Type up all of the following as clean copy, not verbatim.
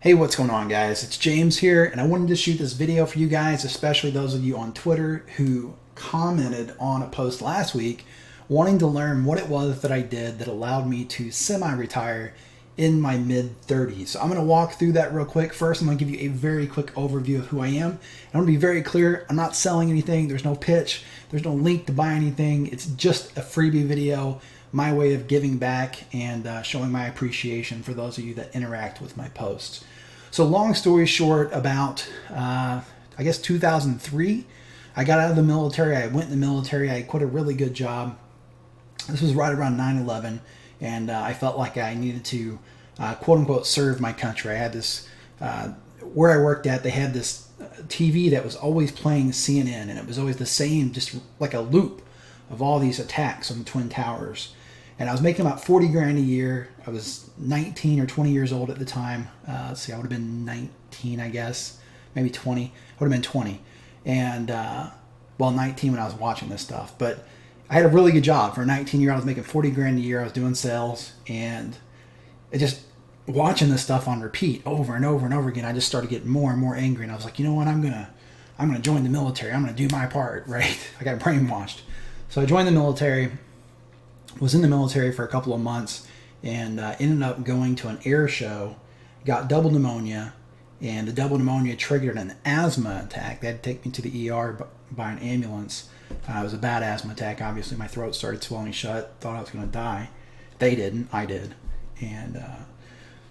Hey, what's going on, guys? It's James here, and I wanted to shoot this video for you guys, especially those of you on Twitter who commented on a post last week wanting to learn what it was that I did that allowed me to semi-retire in my mid-30s. So I'm going to walk through that real quick. First, I'm going to give you a very quick overview of who I am. I want to be very clear. I'm not selling anything. There's no pitch. There's no link to buy anything. It's just a freebie video, my way of giving back and showing my appreciation for those of you that interact with my posts. So long story short, about I guess 2003, I got out of the military. I went in the military. I quit a really good job. This was right around 9/11, and I felt like I needed to quote unquote serve my country. I had this where I worked at. They had this TV that was always playing CNN, and it was always the same, just like a loop of all these attacks on the Twin Towers. And I was making about 40 grand a year. I was 19 or 20 years old at the time. Let's see, I would have been 19, I guess, maybe 20. I would have been 20, and 19 when I was watching this stuff. But I had a really good job for a 19-year-old. I was making 40 grand a year. I was doing sales, and it just watching this stuff on repeat over and over and over again. I just started getting more and more angry, and I was like, you know what? I'm gonna join the military. I'm gonna do my part, right? I got brainwashed, so I joined the military. Was in the military for a couple of months, and ended up going to an air show, got double pneumonia, and the double pneumonia triggered an asthma attack. They had to take me to the ER by an ambulance. It was a bad asthma attack. Obviously, my throat started swelling shut. Thought I was going to die. They didn't. I did. And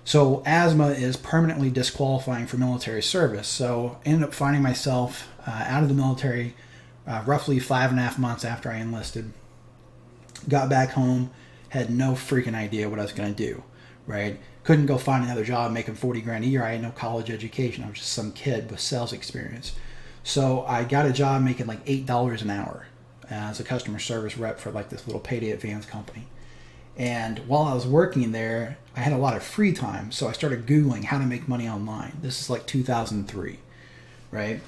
so asthma is permanently disqualifying for military service. So I ended up finding myself out of the military roughly 5.5 months after I enlisted. Got back home, had no freaking idea what I was going to do, right? Couldn't go find another job making 40 grand a year. I had no college education. I was just some kid with sales experience. So I got a job making like $8 an hour as a customer service rep for like this little payday advance company. And while I was working there, I had a lot of free time. So I started Googling how to make money online. This is like 2003, right?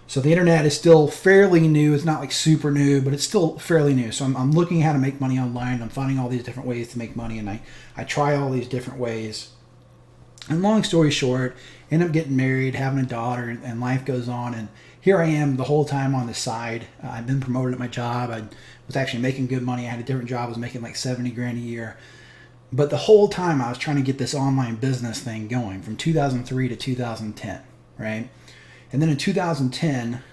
So the internet is still fairly new. It's not like super new, but it's still fairly new. So I'm looking at how to make money online. I'm finding all these different ways to make money, and I try all these different ways. And long story short, end up getting married, having a daughter, and life goes on. And here I am the whole time on the side. I've been promoted at my job. I was actually making good money. I had a different job. I was making like 70 grand a year. But the whole time I was trying to get this online business thing going from 2003 to 2010, right? And then in 2010,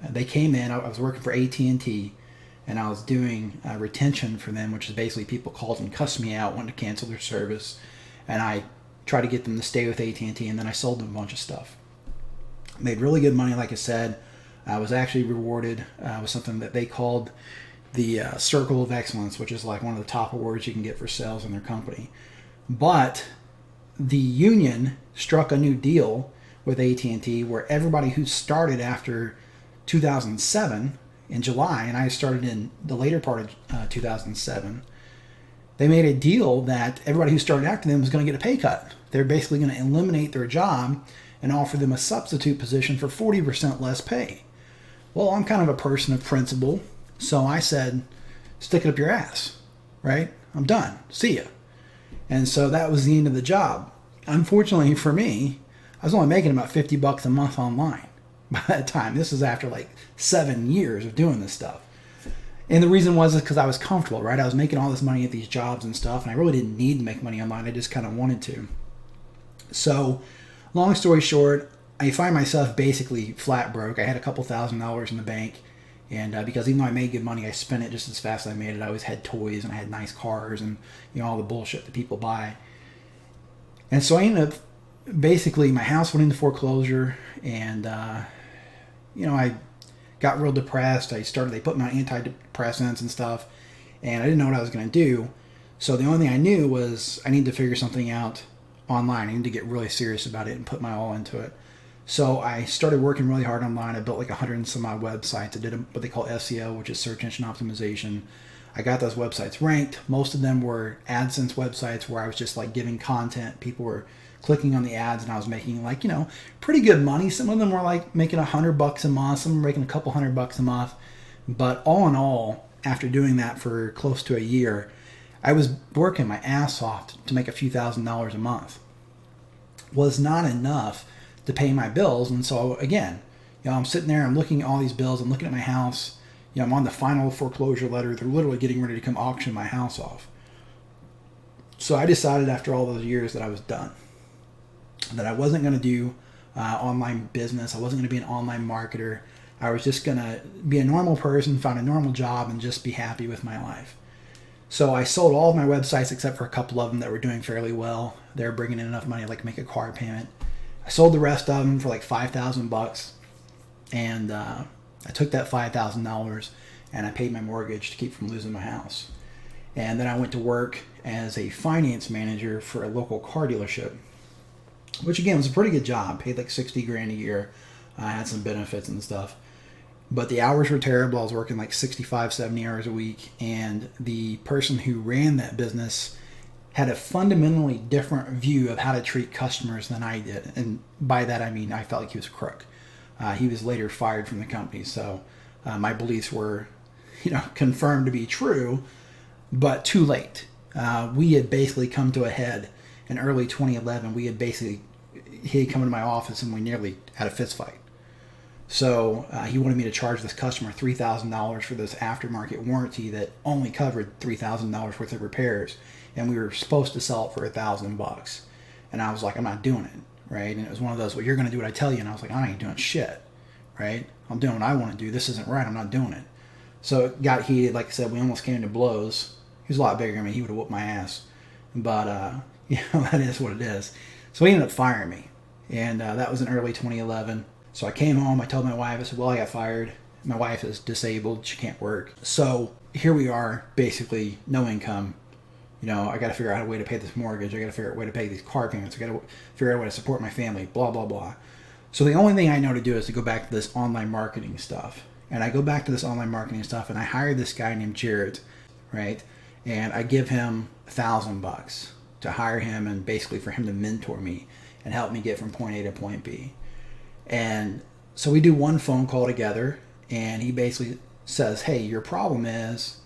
they came in. I was working for AT&T, and I was doing retention for them, which is basically people called and cussed me out, wanted to cancel their service, and I tried to get them to stay with AT&T, and then I sold them a bunch of stuff. Made really good money, like I said. I was actually rewarded with something that they called the Circle of Excellence, which is like one of the top awards you can get for sales in their company. But the union struck a new deal with AT&T where everybody who started after 2007 in July, and I started in the later part of 2007, they made a deal that everybody who started after them was going to get a pay cut. They're basically going to eliminate their job and offer them a substitute position for 40% less pay. Well, I'm kind of a person of principle, so I said, stick it up your ass, right? I'm done. See ya. And so that was the end of the job. Unfortunately for me, I was only making about $50 a month online by that time. This was after like 7 years of doing this stuff. And the reason was because I was comfortable, right? I was making all this money at these jobs and stuff, and I really didn't need to make money online. I just kind of wanted to. So, long story short, I find myself basically flat broke. I had a couple $1,000s in the bank, and because even though I made good money, I spent it just as fast as I made it. I always had toys, and I had nice cars, and all the bullshit that people buy. And so I ended up basically, my house went into foreclosure, and I got real depressed. They put me on antidepressants and stuff, and I didn't know what I was going to do. So the only thing I knew was I needed to figure something out online. I needed to get really serious about it and put my all into it. So I started working really hard online. I built like 100 and some odd websites. I did what they call SEO, which is search engine optimization. I got those websites ranked. Most of them were AdSense websites where I was just like giving content. People were clicking on the ads, and I was making like, pretty good money. Some of them were like making $100 a month. Some were making a couple $100 a month. But all in all, after doing that for close to a year, I was working my ass off to make a few $1,000s a month. was not enough to pay my bills. And so again, I'm sitting there, I'm looking at all these bills, I'm looking at my house, I'm on the final foreclosure letter. They're literally getting ready to come auction my house off. So I decided after all those years that I was done, that I wasn't going to do online business. I wasn't going to be an online marketer. I was just going to be a normal person, find a normal job, and just be happy with my life. So I sold all of my websites except for a couple of them that were doing fairly well. They were bringing in enough money to like make a car payment. I sold the rest of them for like $5,000, and I took that $5,000 and I paid my mortgage to keep from losing my house. And then I went to work as a finance manager for a local car dealership, which again was a pretty good job. Paid like $60,000 a year. I had some benefits and stuff. But the hours were terrible. I was working like 65, 70 hours a week. And the person who ran that business had a fundamentally different view of how to treat customers than I did. And by that, I mean, I felt like he was a crook. He was later fired from the company. So my beliefs were, confirmed to be true, but too late. We had basically come to a head in early 2011. He had come into my office and we nearly had a fist fight. So he wanted me to charge this customer $3,000 for this aftermarket warranty that only covered $3,000 worth of repairs, and we were supposed to sell it for $1,000. And I was like, I'm not doing it, right? And it was one of those, well, you're going to do what I tell you. And I was like, I ain't doing shit, right? I'm doing what I want to do. This isn't right. I'm not doing it. So it got heated. Like I said, we almost came to blows. He was a lot bigger than me. He would have whooped my ass. But, that is what it is. So he ended up firing me. And that was in early 2011. So I came home, I told my wife, I said, well, I got fired. My wife is disabled, she can't work. So here we are, basically no income. I got to figure out a way to pay this mortgage. I got to figure out a way to pay these car payments. I got to figure out a way to support my family, blah, blah, blah. So the only thing I know to do is to go back to this online marketing stuff. And I go back to this online marketing stuff and I hire this guy named Jared, right? And I give him $1,000 to hire him and basically for him to mentor me and help me get from point A to point B. And so we do one phone call together, and he basically says, hey, your problem is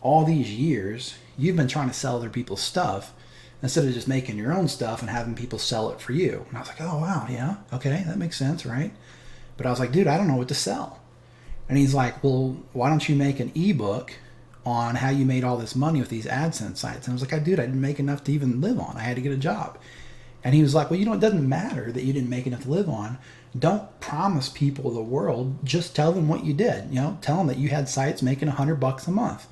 all these years you've been trying to sell other people's stuff instead of just making your own stuff and having people sell it for you. And I was like, oh, wow, yeah, okay, that makes sense, right? But I was like, dude, I don't know what to sell. And he's like, well, why don't you make an ebook on how you made all this money with these AdSense sites? And I was like, dude, I didn't make enough to even live on. I had to get a job. And he was like, well, it doesn't matter that you didn't make enough to live on. Don't promise people the world. Just tell them what you did. Tell them that you had sites making $100 a month.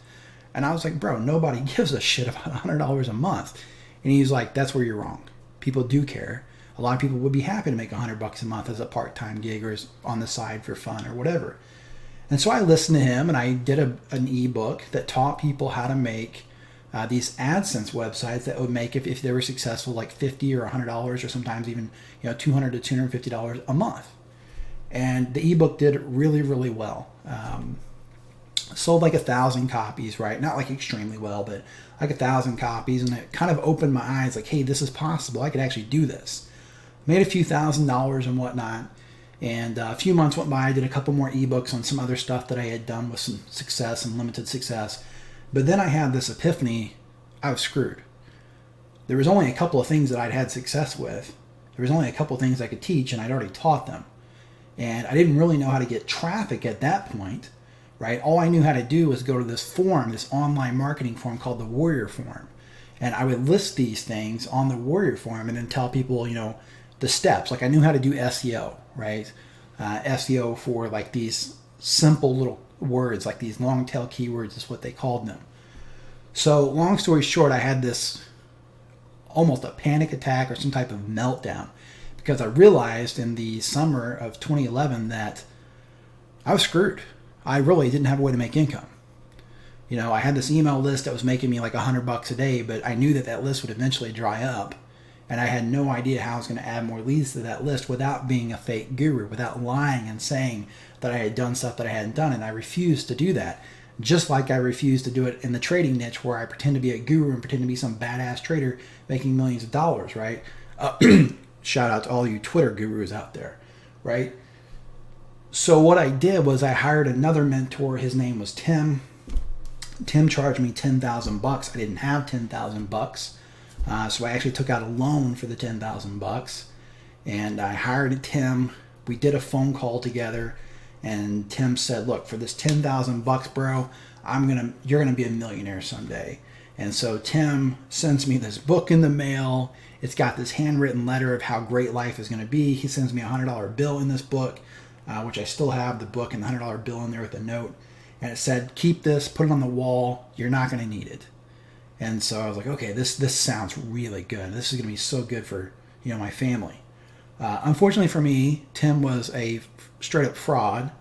And I was like, bro, nobody gives a shit about $100 a month. And he's like, that's where you're wrong. People do care. A lot of people would be happy to make $100 a month as a part-time gig or on the side for fun or whatever. And so I listened to him and I did an ebook that taught people how to make these AdSense websites that would make, if they were successful, like $50 or $100 or sometimes even $200 to $250 a month. And the ebook did really, really well. Sold like 1,000 copies, right? Not like extremely well, but like 1,000 copies. And it kind of opened my eyes like, hey, this is possible. I could actually do this. Made a few $1,000s and whatnot. And a few months went by. I did a couple more ebooks on some other stuff that I had done with some success and limited success. But then I had this epiphany, I was screwed. There was only a couple of things that I'd had success with. There was only a couple of things I could teach, and I'd already taught them. And I didn't really know how to get traffic at that point, right? All I knew how to do was go to this forum, this online marketing forum called the Warrior Forum. And I would list these things on the Warrior Forum and then tell people, the steps. Like I knew how to do SEO, right? SEO for like these simple little words, like these long tail keywords is what they called them. So long story short, I had this almost a panic attack or some type of meltdown because I realized in the summer of 2011 that I was screwed. I really didn't have a way to make income. I had this email list that was making me like $100 a day, but I knew that list would eventually dry up. And I had no idea how I was going to add more leads to that list without being a fake guru, without lying and saying that I had done stuff that I hadn't done. And I refused to do that. Just like I refused to do it in the trading niche where I pretend to be a guru and pretend to be some badass trader making millions of dollars, right? Shout out to all you Twitter gurus out there, right? So what I did was I hired another mentor. His name was Tim. Tim charged me $10,000. I didn't have $10,000. So I actually took out a loan for the $10,000. And I hired Tim. We did a phone call together, and Tim said, "Look, for this $10,000, bro, you're gonna be a millionaire someday." And so Tim sends me this book in the mail. It's got this handwritten letter of how great life is going to be. He sends me a $100 bill in this book, which I still have the book and the $100 bill in there with a note. And it said, "Keep this, put it on the wall. You're not going to need it." And so I was like, okay, this sounds really good. This is going to be so good for my family. Unfortunately for me, Tim was a straight up fraud.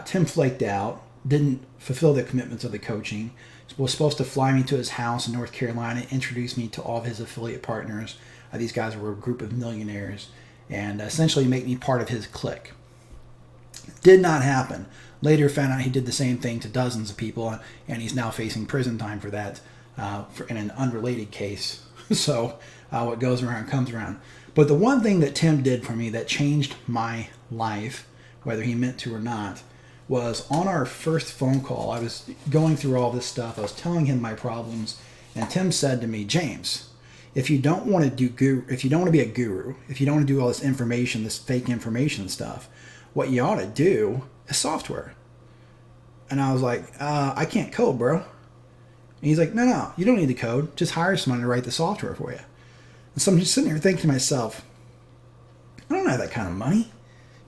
Tim flaked out, didn't fulfill the commitments of the coaching. Was supposed to fly me to his house in North Carolina, introduce me to all of his affiliate partners. These guys were a group of millionaires, and essentially make me part of his clique. Did not happen. Later found out he did the same thing to dozens of people, and he's now facing prison time for that in an unrelated case. So what goes around comes around. But the one thing that Tim did for me that changed my life, whether he meant to or not, was on our first phone call. I was going through all this stuff. I was telling him my problems, and Tim said to me, "James, if you don't want to be a guru, if you don't want to do all this information, this fake information stuff, what you ought to do is software." And I was like, "I can't code, bro." And he's like, "No, you don't need to code. Just hire someone to write the software for you." And so I'm just sitting here thinking to myself, I don't have that kind of money.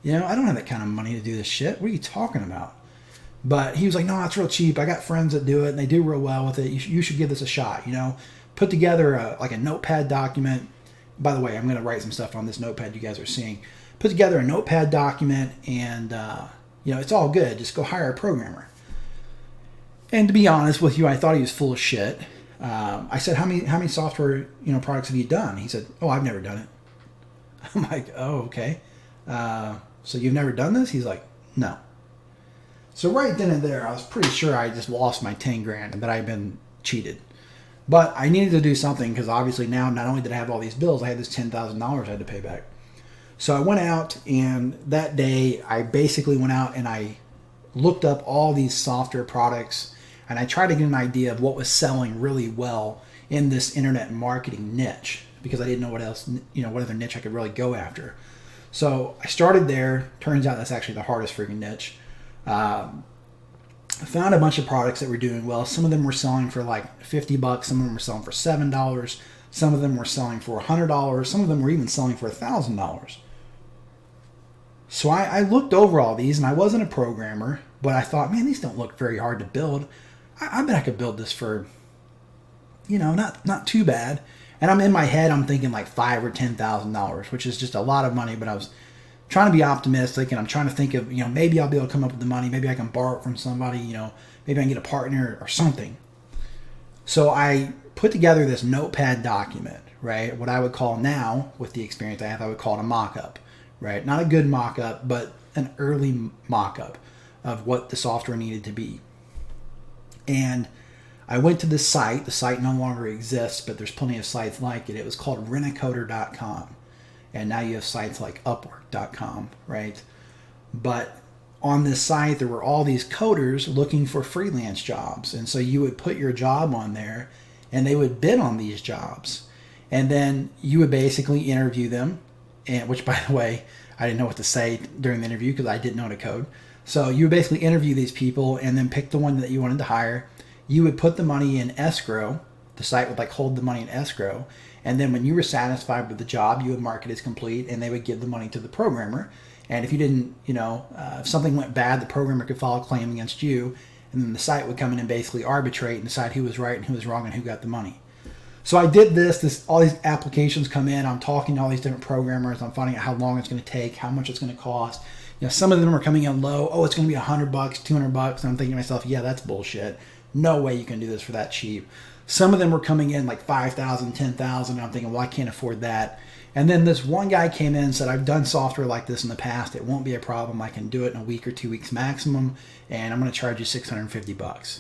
I don't have that kind of money to do this shit. What are you talking about? But he was like, "No, it's real cheap. I got friends that do it, and they do real well with it. You should give this a shot. Put together a notepad document." By the way, I'm going to write some stuff on this notepad you guys are seeing. Put together a notepad document, and it's all good. Just go hire a programmer. And to be honest with you, I thought he was full of shit. I said, "How many software products have you done?" He said, "Oh, I've never done it." I'm like, "Oh, okay. So you've never done this?" He's like, "No." So right then and there, I was pretty sure I just lost my 10 grand and that I'd been cheated. But I needed to do something because obviously now not only did I have all these bills, I had this $10,000 I had to pay back. So I went out, and that day I basically went out and I looked up all these software products, and I tried to get an idea of what was selling really well in this internet marketing niche, because I didn't know what else, what other niche I could really go after. So I started there. Turns out that's actually the hardest freaking niche. I found a bunch of products that were doing well. Some of them were selling for like $50. Some of them were selling for $7. Some of them were selling for $100. Some of them were even selling for $1,000. So I looked over all these, and I wasn't a programmer, but I thought, man, these don't look very hard to build. I bet I could build this for, not too bad. And I'm in my head, I'm thinking like $5,000 or $10,000, which is just a lot of money. But I was trying to be optimistic, and I'm trying to think of, maybe I'll be able to come up with the money. Maybe I can borrow it from somebody. Maybe I can get a partner or something. So I put together this notepad document, right? What I would call now, with the experience I have, I would call it a mock-up, right? Not a good mock-up, but an early mock-up of what the software needed to be. And I went to this site. The site no longer exists, but there's plenty of sites like it. It was called rentacoder.com. And now you have sites like upwork.com, right? But on this site, there were all these coders looking for freelance jobs. And so you would put your job on there, and they would bid on these jobs. And then you would basically interview them, and which, by the way, I didn't know what to say during the interview because I didn't know how to code. So you would basically interview these people and then pick the one that you wanted to hire. You would put the money in escrow. The site would hold the money in escrow. And then when you were satisfied with the job, you would mark it as complete, and they would give the money to the programmer. And if you didn't, if something went bad, the programmer could file a claim against you, and then the site would come in and basically arbitrate and decide who was right and who was wrong and who got the money. So I did this, all these applications come in, I'm talking to all these different programmers, I'm finding out how long it's going to take, how much it's going to cost. Some of them are coming in low, oh, it's going to be $100, $200, and I'm thinking to myself, yeah, that's bullshit. No way you can do this for that cheap. Some of them were coming in like $5,000, $10,000, and I'm thinking, well, I can't afford that. And then this one guy came in and said, I've done software like this in the past. It won't be a problem. I can do it in a week or 2 weeks maximum, and I'm going to charge you $650.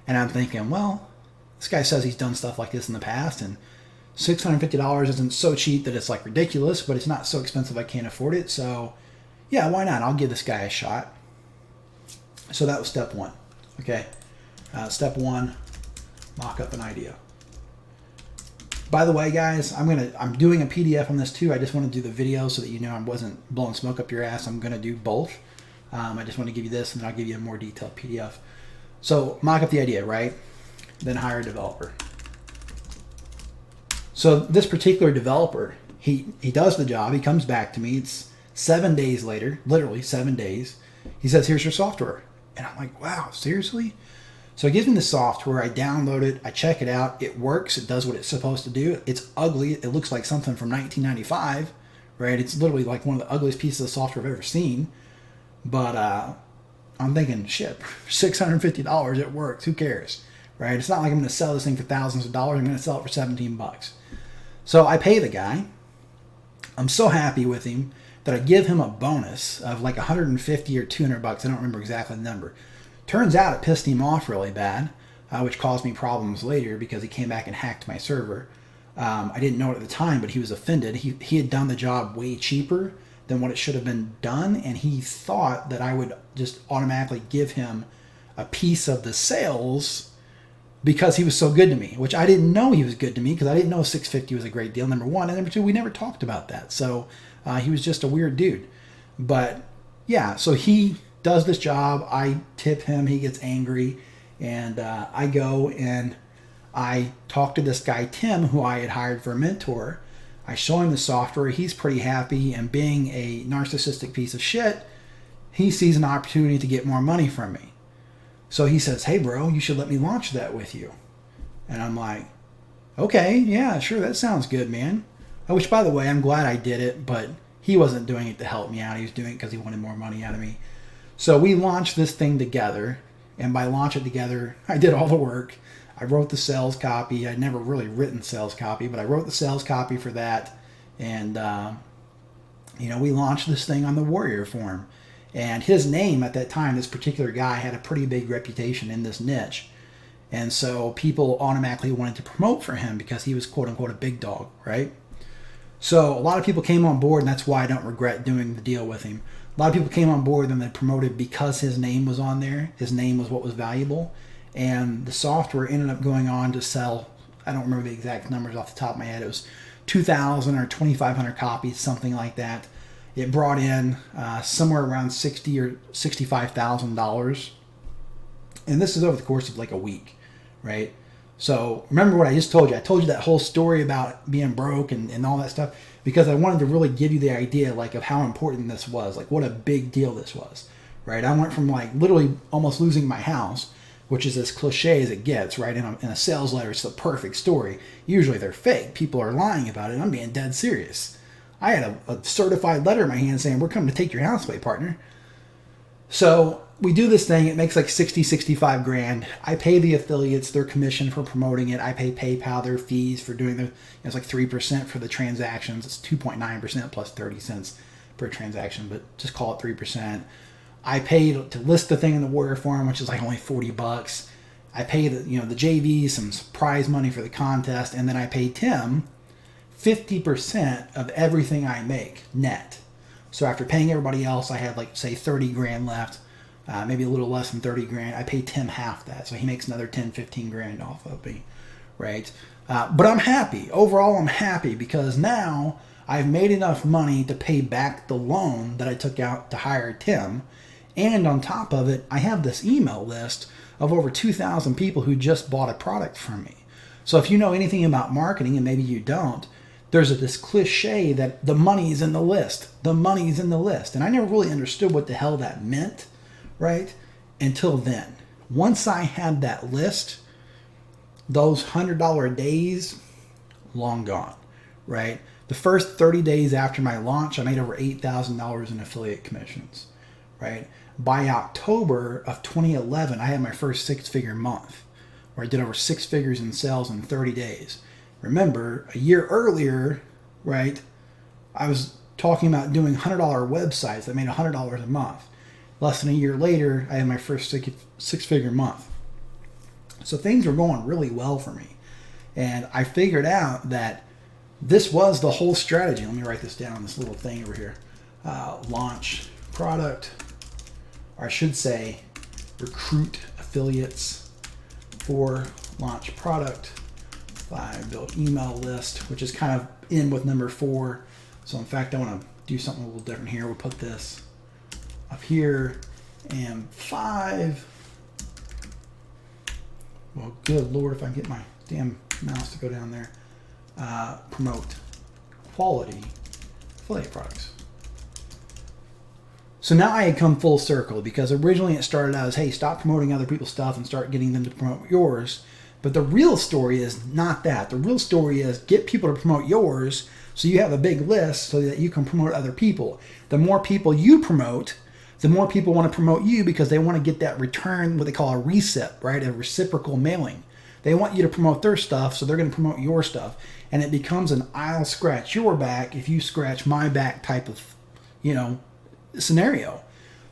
And I'm thinking, well, this guy says he's done stuff like this in the past, and $650 isn't so cheap that it's like ridiculous, but it's not so expensive I can't afford it. So yeah, why not? I'll give this guy a shot. So that was step one. Okay. Step one, mock up an idea. By the way, guys, I'm doing a PDF on this too. I just want to do the video so that you know I wasn't blowing smoke up your ass. I'm gonna do both. I just want to give you this, and then I'll give you a more detailed PDF. So mock up the idea, right? Then hire a developer. So this particular developer, he does the job. He comes back to me. It's 7 days later, literally 7 days. He says, "Here's your software," and I'm like, "Wow, seriously?" So he gives me the software. I download it. I check it out. It works. It does what it's supposed to do. It's ugly. It looks like something from 1995, right? It's literally like one of the ugliest pieces of software I've ever seen. But I'm thinking, shit, $650, it works. Who cares, right? It's not like I'm going to sell this thing for thousands of dollars. I'm going to sell it for 17 bucks. So I pay the guy. I'm so happy with him that I give him a bonus of like 150 or 200 bucks. I don't remember exactly the number. Turns out it pissed him off really bad, which caused me problems later because he came back and hacked my server. I didn't know it at the time, but he was offended. He had done the job way cheaper than what it should have been done, and he thought that I would just automatically give him a piece of the sales because he was so good to me, which I didn't know he was good to me because I didn't know $650 was a great deal, number one. And number two, we never talked about that. So he was just a weird dude. But yeah, so he does this job. I tip him. He gets angry. And I go and I talk to this guy, Tim, who I had hired for a mentor. I show him the software. He's pretty happy. And being a narcissistic piece of shit, he sees an opportunity to get more money from me. So he says, "Hey, bro, you should let me launch that with you." And I'm like, "Okay, yeah, sure, that sounds good, man." Which, by the way, I'm glad I did it, but he wasn't doing it to help me out. He was doing it because he wanted more money out of me. So we launched this thing together, and by launch it together, I did all the work. I wrote the sales copy. I'd never really written sales copy, but I wrote the sales copy for that, and we launched this thing on the Warrior Forum. And his name at that time, this particular guy, had a pretty big reputation in this niche. And so people automatically wanted to promote for him because he was quote unquote a big dog, right? So a lot of people came on board, and that's why I don't regret doing the deal with him. A lot of people came on board and they promoted because his name was on there. His name was what was valuable. And the software ended up going on to sell, I don't remember the exact numbers off the top of my head. It was 2,000 or 2,500 copies, something like that. It brought in somewhere around $60,000 or $65,000, and this is over the course of like a week, right? So remember what I just told you. I told you that whole story about being broke and all that stuff because I wanted to really give you the idea like of how important this was, like what a big deal this was, right? I went from like literally almost losing my house, which is as cliche as it gets, right? In a sales letter, it's the perfect story. Usually they're fake. People are lying about it. I'm being dead serious. I had a certified letter in my hand saying, "We're coming to take your house away, partner." So we do this thing. It makes like 65 grand. I pay the affiliates their commission for promoting it. I pay PayPal their fees for doing it's like 3% for the transactions. It's 2.9% plus 30 cents per transaction, but just call it 3%. I pay to list the thing in the Warrior Forum, which is like only $40. I pay the JV some prize money for the contest, and then I pay Tim 50% of everything I make net. So after paying everybody else, I had like say 30 grand left, maybe a little less than 30 grand. I pay Tim half that, so he makes another 10, 15 grand off of me, right? But I'm happy. Overall, I'm happy because now I've made enough money to pay back the loan that I took out to hire Tim. And on top of it, I have this email list of over 2,000 people who just bought a product from me. So if you know anything about marketing, and maybe you don't, there's this cliche that the money's in the list. The money's in the list. And I never really understood what the hell that meant, right? Until then. Once I had that list, those $100 days, long gone, right? The first 30 days after my launch, I made over $8,000 in affiliate commissions, right? By October of 2011, I had my first six-figure month where I did over six figures in sales in 30 days. Remember, a year earlier, right, I was talking about doing $100 websites that made $100 a month. Less than a year later, I had my first six-figure month. So things were going really well for me. And I figured out that this was the whole strategy. Let me write this down, this little thing over here. Launch product, or I should say recruit affiliates for launch product 5, build email list, which is kind of in with number 4. So in fact, I want to do something a little different here. We'll put this up here, and 5. Well, good Lord, if I can get my damn mouse to go down there. Promote quality affiliate products. So now I had come full circle, because originally it started out as, hey, stop promoting other people's stuff and start getting them to promote yours. But the real story is not that. The real story is get people to promote yours so you have a big list so that you can promote other people. The more people you promote, the more people want to promote you, because they want to get that return, what they call a recip, right? A reciprocal mailing. They want you to promote their stuff, so they're going to promote your stuff. And it becomes an I'll scratch your back if you scratch my back type of, scenario.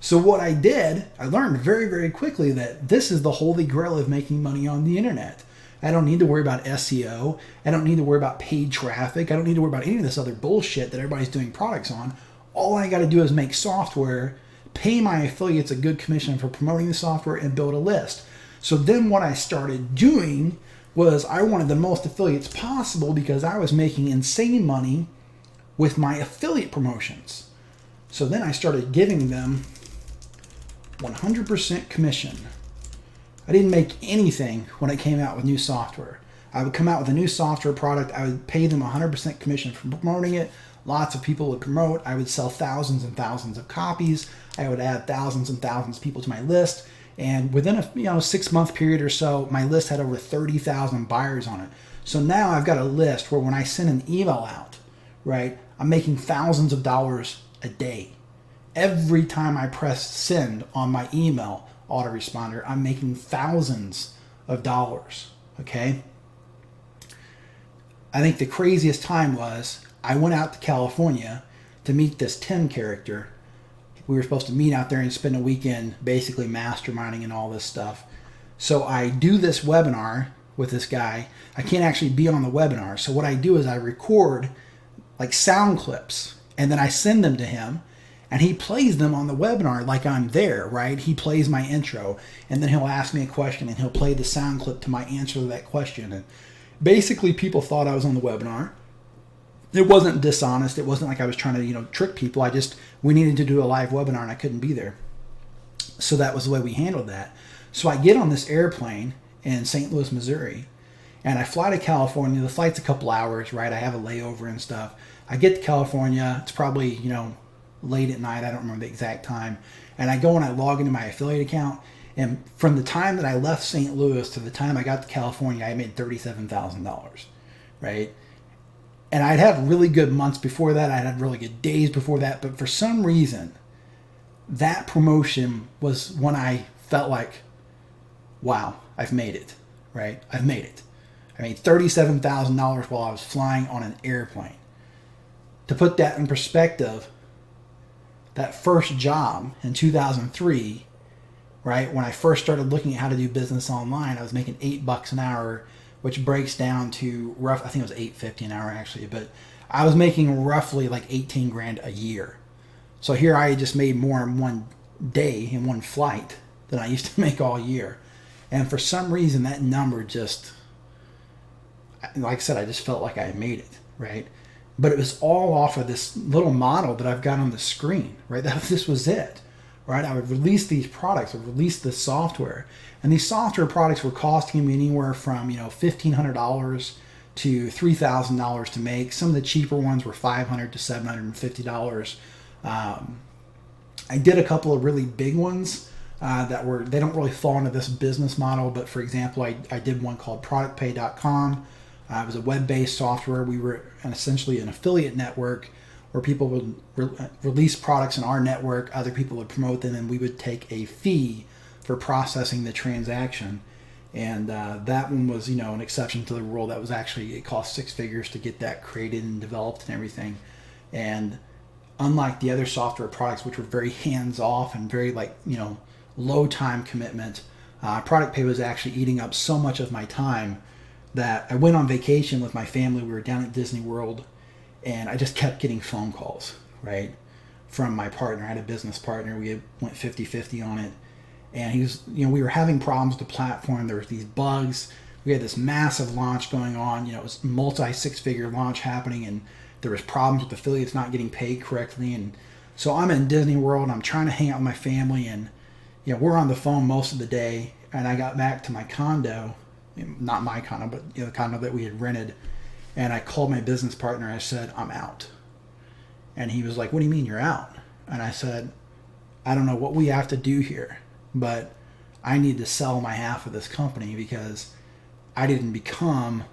So what I did, I learned very, very quickly that this is the holy grail of making money on the internet. I don't need to worry about SEO. I don't need to worry about paid traffic. I don't need to worry about any of this other bullshit that everybody's doing products on. All I got to do is make software, pay my affiliates a good commission for promoting the software, and build a list. So then what I started doing was I wanted the most affiliates possible, because I was making insane money with my affiliate promotions. So then I started giving them 100% commission. I didn't make anything when I came out with new software. I would come out with a new software product. I would pay them 100% commission for promoting it. Lots of people would promote. I would sell thousands and thousands of copies. I would add thousands and thousands of people to my list. And within a 6-month period or so, my list had over 30,000 buyers on it. So now I've got a list where when I send an email out, right, I'm making thousands of dollars a day. Every time I press send on my email autoresponder, I'm making thousands of dollars. Okay. I think the craziest time was I went out to California to meet this Tim character. We were supposed to meet out there and spend a weekend basically masterminding and all this stuff. So I do this webinar with this guy. I can't actually be on the webinar. So what I do is I record like sound clips, and then I send them to him, and he plays them on the webinar like I'm there, right? He plays my intro, and then he'll ask me a question, and he'll play the sound clip to my answer to that question. And basically people thought I was on the webinar. It wasn't dishonest. It wasn't like I was trying to, trick people. We needed to do a live webinar and I couldn't be there. So that was the way we handled that. So I get on this airplane in St. Louis, Missouri, and I fly to California. The flight's a couple hours, right? I have a layover and stuff. I get to California. It's probably, late at night. I don't remember the exact time. And I go and I log into my affiliate account. And from the time that I left St. Louis to the time I got to California, I made $37,000, right? And I'd had really good months before that. I'd had really good days before that. But for some reason, that promotion was when I felt like, wow, I've made it, right? I've made it. I made $37,000 while I was flying on an airplane. To put that in perspective, that first job in 2003, right, when I first started looking at how to do business online, I was making $8 an hour, which breaks down to I think it was $8.50 an hour actually, but I was making roughly like 18 grand a year. So here I just made more in one day, in one flight, than I used to make all year. And for some reason, that number just, like I said, I just felt like I had made it, right? But it was all off of this little model that I've got on the screen, right? This was it, right? I would release these products, I would release this software. And these software products were costing me anywhere from, $1,500 to $3,000 to make. Some of the cheaper ones were $500 to $750. I did a couple of really big ones they don't really fall into this business model. But for example, I did one called ProductPay.com. It was a web-based software. We were essentially an affiliate network where people would release products in our network, other people would promote them, and we would take a fee for processing the transaction. And that one was, an exception to the rule. That was actually, it cost 6 figures to get that created and developed and everything. And unlike the other software products, which were very hands-off and very low time commitment, ProductPay was actually eating up so much of my time that I went on vacation with my family. We were down at Disney World, and I just kept getting phone calls, right, from my partner. I had a business partner. We went 50-50 on it. And he was, we were having problems with the platform. There were these bugs. we had this massive launch going on. It was multi-six-figure launch happening, and there was problems with affiliates not getting paid correctly. And so I'm in Disney World, and I'm trying to hang out with my family, and we're on the phone most of the day. And I got back to my condo, not my condo, but the condo that we had rented, and I called my business partner. I said, I'm out. And he was like, what do you mean you're out? And I said, I don't know what we have to do here, but I need to sell my half of this company because I didn't become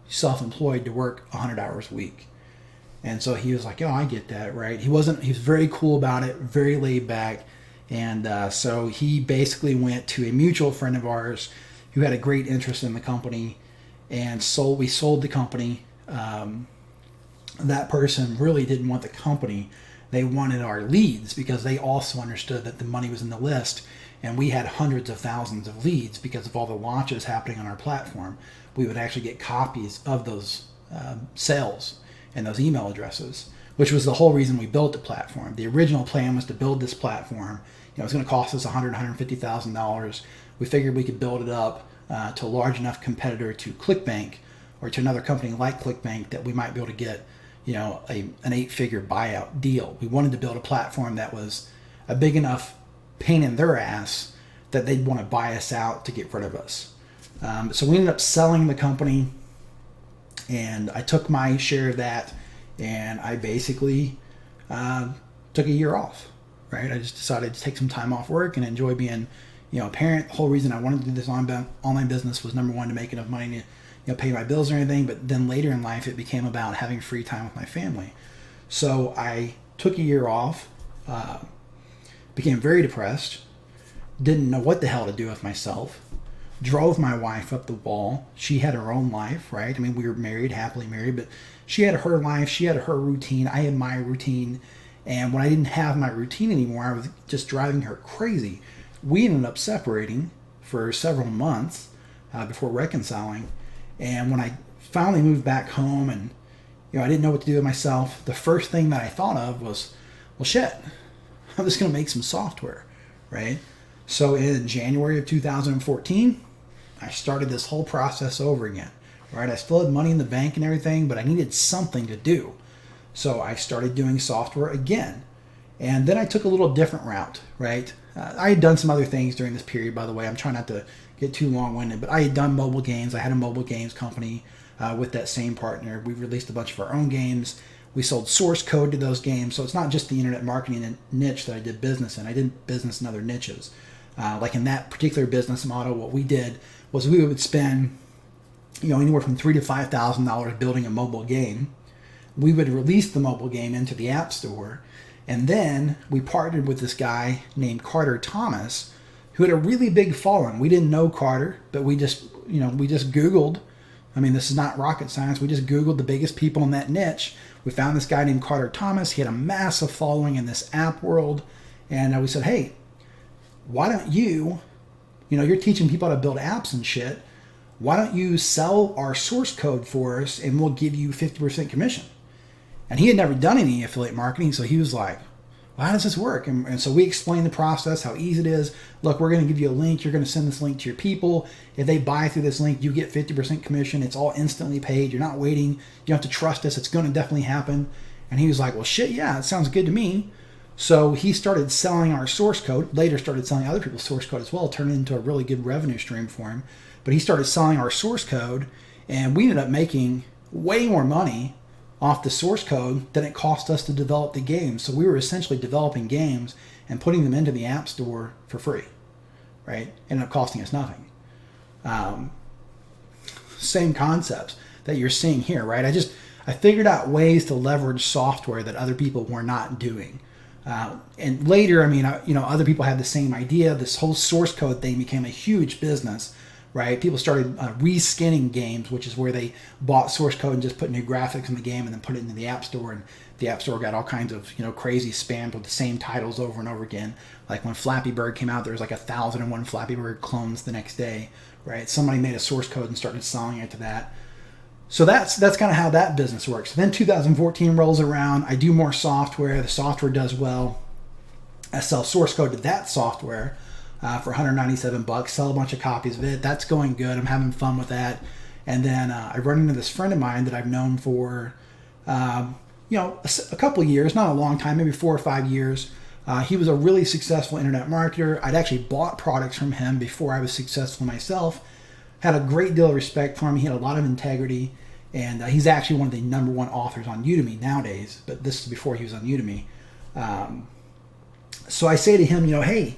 self-employed to work 100 hours a week. And so he was like, oh, I get that, right? He was very cool about it, very laid back. And so he basically went to a mutual friend of ours who had a great interest in the company, and we sold the company. That person really didn't want the company. They wanted our leads because they also understood that the money was in the list, and we had hundreds of thousands of leads because of all the launches happening on our platform. We would actually get copies of those sales and those email addresses, which was the whole reason we built the platform. The original plan was to build this platform. It was going to cost us $150,000. We figured we could build it up to a large enough competitor to ClickBank or to another company like ClickBank that we might be able to get an 8-figure buyout deal. We wanted to build a platform that was a big enough pain in their ass that they'd want to buy us out to get rid of us. So we ended up selling the company, and I took my share of that, and I basically took a year off, right? I just decided to take some time off work and enjoy being a parent. The whole reason I wanted to do this online business was, number one, to make enough money to pay my bills or anything, but then later in life it became about having free time with my family. So I took a year off, became very depressed, didn't know what the hell to do with myself, drove my wife up the wall. She had her own life, right? I mean, we were married, happily married, but she had her life, she had her routine, I had my routine, and when I didn't have my routine anymore, I was just driving her crazy. We ended up separating for several months before reconciling, and when I finally moved back home and I didn't know what to do with myself, the first thing that I thought of was, well, shit, I'm just going to make some software, right? So in January of 2014, I started this whole process over again, right? I still had money in the bank and everything, but I needed something to do. So I started doing software again. And then I took a little different route, right? I had done some other things during this period, by the way. I'm trying not to get too long-winded, but I had done mobile games. I had a mobile games company with that same partner. We released a bunch of our own games. We sold source code to those games. So it's not just the internet marketing niche that I did business in. I did business in other niches. Like in that particular business model, what we did was we would spend, anywhere from $3,000 to $5,000 building a mobile game. We would release the mobile game into the App Store, and then we partnered with this guy named Carter Thomas, who had a really big following. We didn't know Carter, but we just Googled. I mean, this is not rocket science. We just Googled the biggest people in that niche. We found this guy named Carter Thomas. He had a massive following in this app world, and we said, hey, why don't you, you're teaching people how to build apps and shit. Why don't you sell our source code for us and we'll give you 50% commission? And he had never done any affiliate marketing, so he was like, well, how does this work? And so we explained the process, how easy it is. Look, we're going to give you a link. You're going to send this link to your people. If they buy through this link, you get 50% commission. It's all instantly paid. You're not waiting. You don't have to trust us. It's going to definitely happen. And he was like, well, shit, yeah, it sounds good to me. So he started selling our source code, later started selling other people's source code as well, turned it into a really good revenue stream for him. But he started selling our source code, and we ended up making way more money off the source code than it cost us to develop the games. So we were essentially developing games and putting them into the App Store for free, right? Ended up costing us nothing. Same concepts that you're seeing here, right? I figured out ways to leverage software that other people were not doing. And later, other people had the same idea. This whole source code thing became a huge business, right? People started reskinning games, which is where they bought source code and just put new graphics in the game and then put it into the App Store. And the App Store got all kinds of, crazy spammed with the same titles over and over again. Like when Flappy Bird came out, there was like 1,001 Flappy Bird clones the next day, right? Somebody made a source code and started selling it to that. So that's kind of how that business works. Then 2014 rolls around. I do more software. The software does well. I sell source code to that software. for 197 bucks. Sell a bunch of copies of it. That's going good. I'm having fun with that. And then I run into this friend of mine that I've known for, a couple of years, not a long time, maybe 4 or 5 years. He was a really successful internet marketer. I'd actually bought products from him before I was successful myself. Had a great deal of respect for him. He had a lot of integrity. And he's actually one of the #1 authors on Udemy nowadays. But this is before he was on Udemy. So I say to him, hey,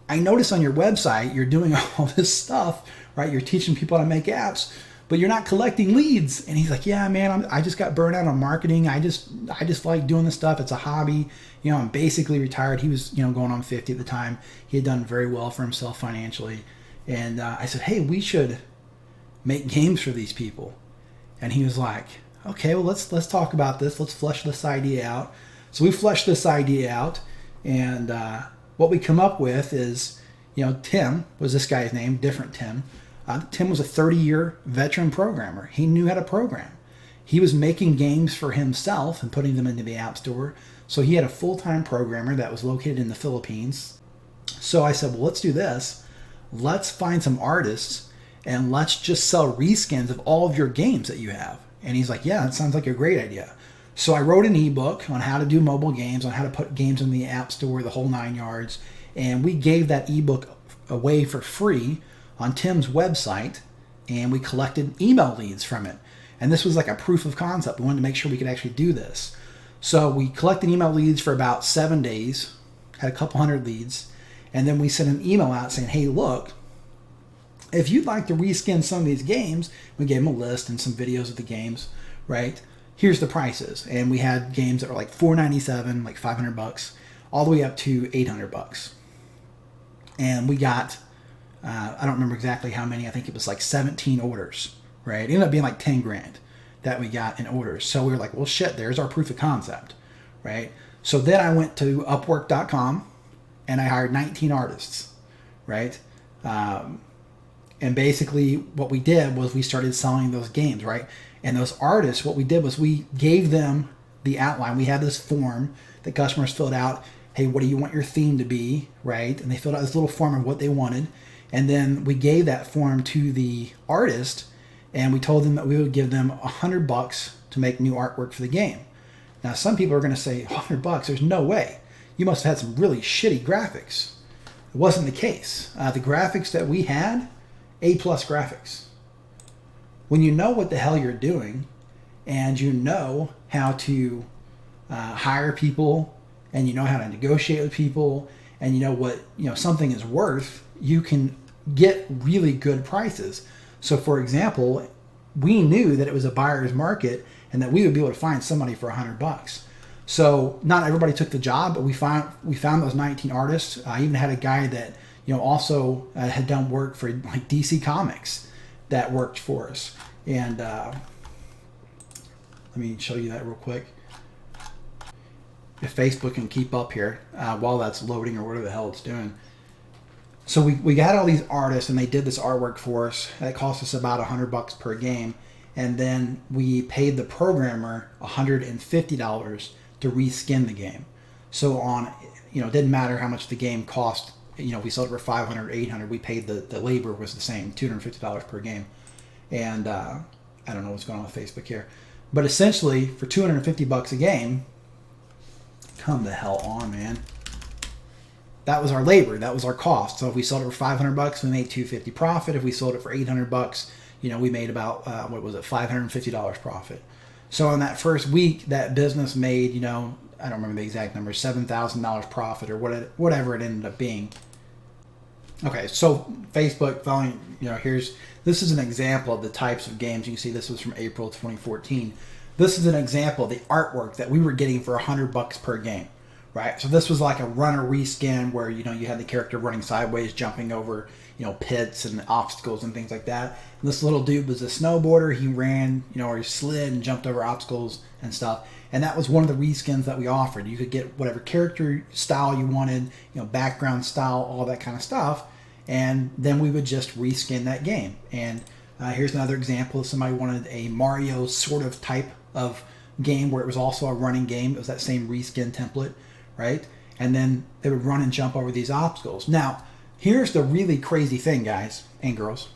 I notice on your website you're doing all this stuff, right? You're teaching people how to make apps, but you're not collecting leads. And he's like, yeah, man, I just got burned out on marketing. I just like doing this stuff. It's a hobby. I'm basically retired. He was, going on 50 at the time. He had done very well for himself financially. And I said, hey, we should make games for these people. And he was like, okay, well, let's talk about this. Let's flesh this idea out. So we fleshed this idea out. And what we come up with is, Tim was this guy's name, different Tim. Tim was a 30-year veteran programmer. He knew how to program. He was making games for himself and putting them into the App Store. So he had a full-time programmer that was located in the Philippines. So I said, well, let's do this. Let's find some artists and let's just sell reskins of all of your games that you have. And he's like, yeah, that sounds like a great idea. So I wrote an ebook on how to do mobile games, on how to put games in the App Store, the whole 9 yards. And we gave that ebook away for free on Tim's website, and we collected email leads from it. And this was like a proof of concept. We wanted to make sure we could actually do this. So we collected email leads for about 7 days, had a couple hundred leads, and then we sent an email out saying, hey, look, if you'd like to reskin some of these games, we gave them a list and some videos of the games, right? Here's the prices. And we had games that were like $497, like $500, all the way up to $800. And we got, I don't remember exactly how many, I think it was like 17 orders, right? It ended up being like 10 grand that we got in orders. So we were like, well, shit, there's our proof of concept, right? So then I went to Upwork.com and I hired 19 artists, right? And basically what we did was we started selling those games, right? And those artists, what we did was we gave them the outline. We had this form that customers filled out. Hey, what do you want your theme to be, right? And they filled out this little form of what they wanted. And then we gave that form to the artist, and we told them that we would give them $100 to make new artwork for the game. Now, some people are going to say, $100? There's no way. You must have had some really shitty graphics. It wasn't the case. The graphics that we had, A+ graphics. When you know what the hell you're doing, and you know how to hire people, and you know how to negotiate with people, and you know what something is worth, you can get really good prices. So for example, we knew that it was a buyer's market and that we would be able to find somebody for $100. So not everybody took the job, but we found those 19 artists. I even had a guy that also had done work for like DC Comics that worked for us. And let me show you that real quick. If Facebook can keep up here while that's loading or whatever the hell it's doing. So we got all these artists and they did this artwork for us. That cost us about $100 per game. And then we paid the programmer $150 to reskin the game. So it didn't matter how much the game cost. We sold it for $500, $800. We paid the labor was the same, $250 per game. And I don't know what's going on with Facebook here. But essentially, for $250 a game, come the hell on, man. That was our labor. That was our cost. So if we sold it for $500, we made $250 profit. If we sold it for $800, we made about $550 profit. So in that first week, that business made I don't remember the exact number, $7,000 profit or whatever it ended up being. Okay, so Facebook following. This is an example of the types of games. You can see this was from April 2014. This is an example of the artwork that we were getting for $100 per game, right? So this was like a runner reskin where, you had the character running sideways, jumping over, pits and obstacles and things like that. And this little dude was a snowboarder. He ran, or he slid and jumped over obstacles and stuff. And that was one of the reskins that we offered. You could get whatever character style you wanted, background style, all that kind of stuff. And then we would just reskin that game. And here's another example. Somebody wanted a Mario sort of type of game where it was also a running game. It was that same reskin template, right? And then they would run and jump over these obstacles. Now, Here's the really crazy thing, guys and girls.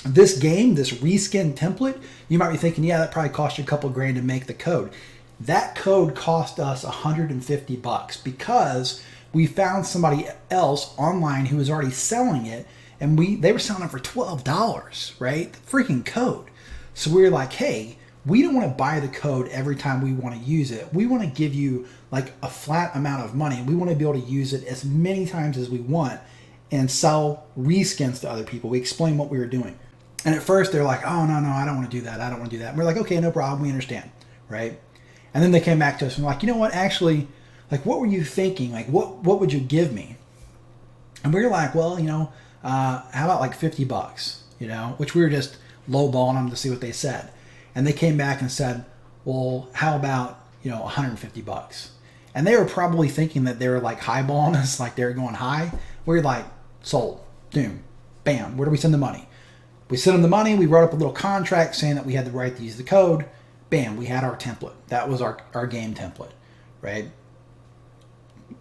This game, this reskin template, you might be thinking, yeah, that probably cost you a couple grand to make the code. That code cost us $150 because we found somebody else online who was already selling it, and they were selling it for $12, right? The freaking code. So we were like, hey, we don't want to buy the code every time we want to use it. We want to give you like a flat amount of money. We want to be able to use it as many times as we want and sell reskins to other people. We explained what we were doing. And at first they're like, oh, no, I don't want to do that. I don't want to do that. And we're like, okay, no problem. We understand, right? And then they came back to us and were like, you know what, actually, like, what were you thinking? Like, what would you give me? And we were like, well, how about like $50, which we were just lowballing them to see what they said. And they came back and said, well, how about, $150? And they were probably thinking that they were like highballing us, like they were going high. We were like, sold, doom, bam, where do we send the money? We sent them the money. We wrote up a little contract saying that we had the right to use the code. Bam, we had our template. That was our game template, right?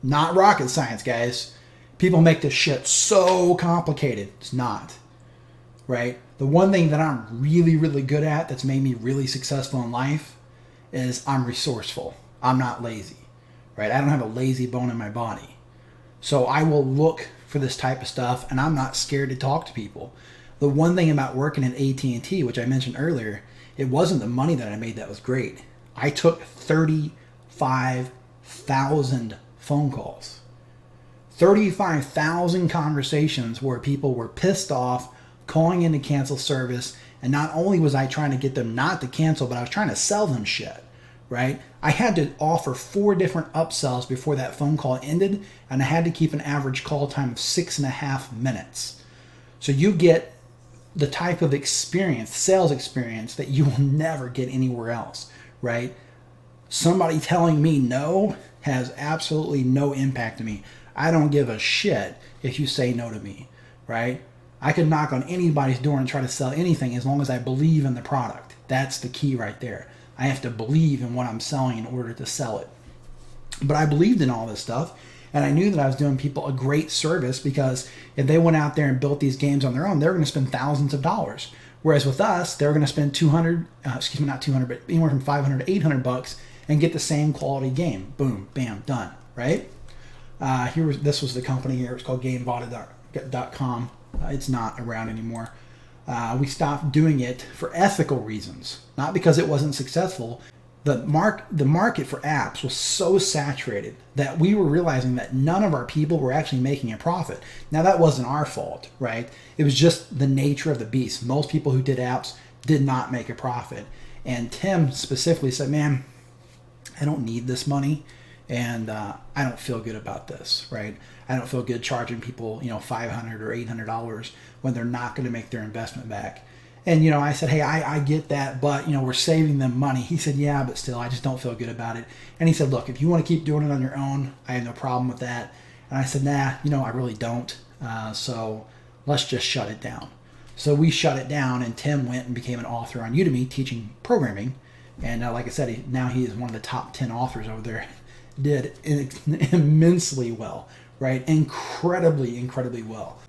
Not rocket science, guys. People make this shit so complicated. It's not, right? The one thing that I'm really, really good at that's made me really successful in life is I'm resourceful. I'm not lazy, right? I don't have a lazy bone in my body. So I will look for this type of stuff, and I'm not scared to talk to people. The one thing about working at AT&T, which I mentioned earlier, it wasn't the money that I made that was great. I took 35,000 phone calls. 35,000 conversations where people were pissed off, calling in to cancel service, and not only was I trying to get them not to cancel, but I was trying to sell them shit, right? I had to offer 4 different upsells before that phone call ended, and I had to keep an average call time of 6.5 minutes. So you get the type of experience, sales experience, that you will never get anywhere else, right? Somebody telling me no has absolutely no impact to me. I don't give a shit if you say no to me, right? I could knock on anybody's door and try to sell anything as long as I believe in the product. That's the key right there. I have to believe in what I'm selling in order to sell it. But I believed in all this stuff, and I knew that I was doing people a great service, because if they went out there and built these games on their own, they were going to spend thousands of dollars. Whereas with us, they were going to spend not 200, but anywhere from $500 to $800 and get the same quality game. Boom, bam, done, right? This was the company here. It's called GameVada.com. It's not around anymore. We stopped doing it for ethical reasons, not because it wasn't successful. The market for apps was so saturated that we were realizing that none of our people were actually making a profit. Now, that wasn't our fault, right? It was just the nature of the beast. Most people who did apps did not make a profit. And Tim specifically said, man, I don't need this money, and I don't feel good about this, right? I don't feel good charging people, $500 or $800 when they're not going to make their investment back. And, I said, hey, I get that, but, we're saving them money. He said, yeah, but still, I just don't feel good about it. And he said, look, if you want to keep doing it on your own, I have no problem with that. And I said, nah, I really don't. So let's just shut it down. So we shut it down, and Tim went and became an author on Udemy teaching programming. And like I said, now he is one of the top 10 authors over there. Did immensely well, right? Incredibly well.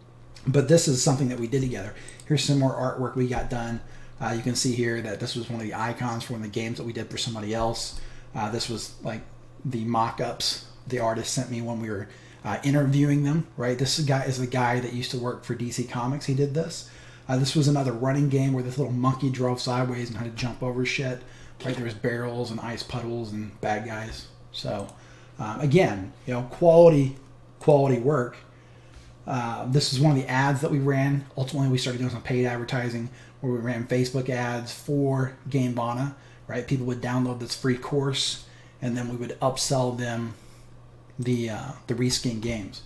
But this is something that we did together. Here's some more artwork we got done. You can see here that this was one of the icons for one of the games that we did for somebody else. This was like the mock-ups the artist sent me when we were interviewing them, right? This guy is the guy that used to work for DC Comics. He did this. This was another running game where this little monkey drove sideways and had to jump over shit. Right, there was barrels and ice puddles and bad guys. So again, quality work. This is one of the ads that we ran. Ultimately, we started doing some paid advertising where we ran Facebook ads for GameVada, right? People would download this free course, and then we would upsell them the reskin games.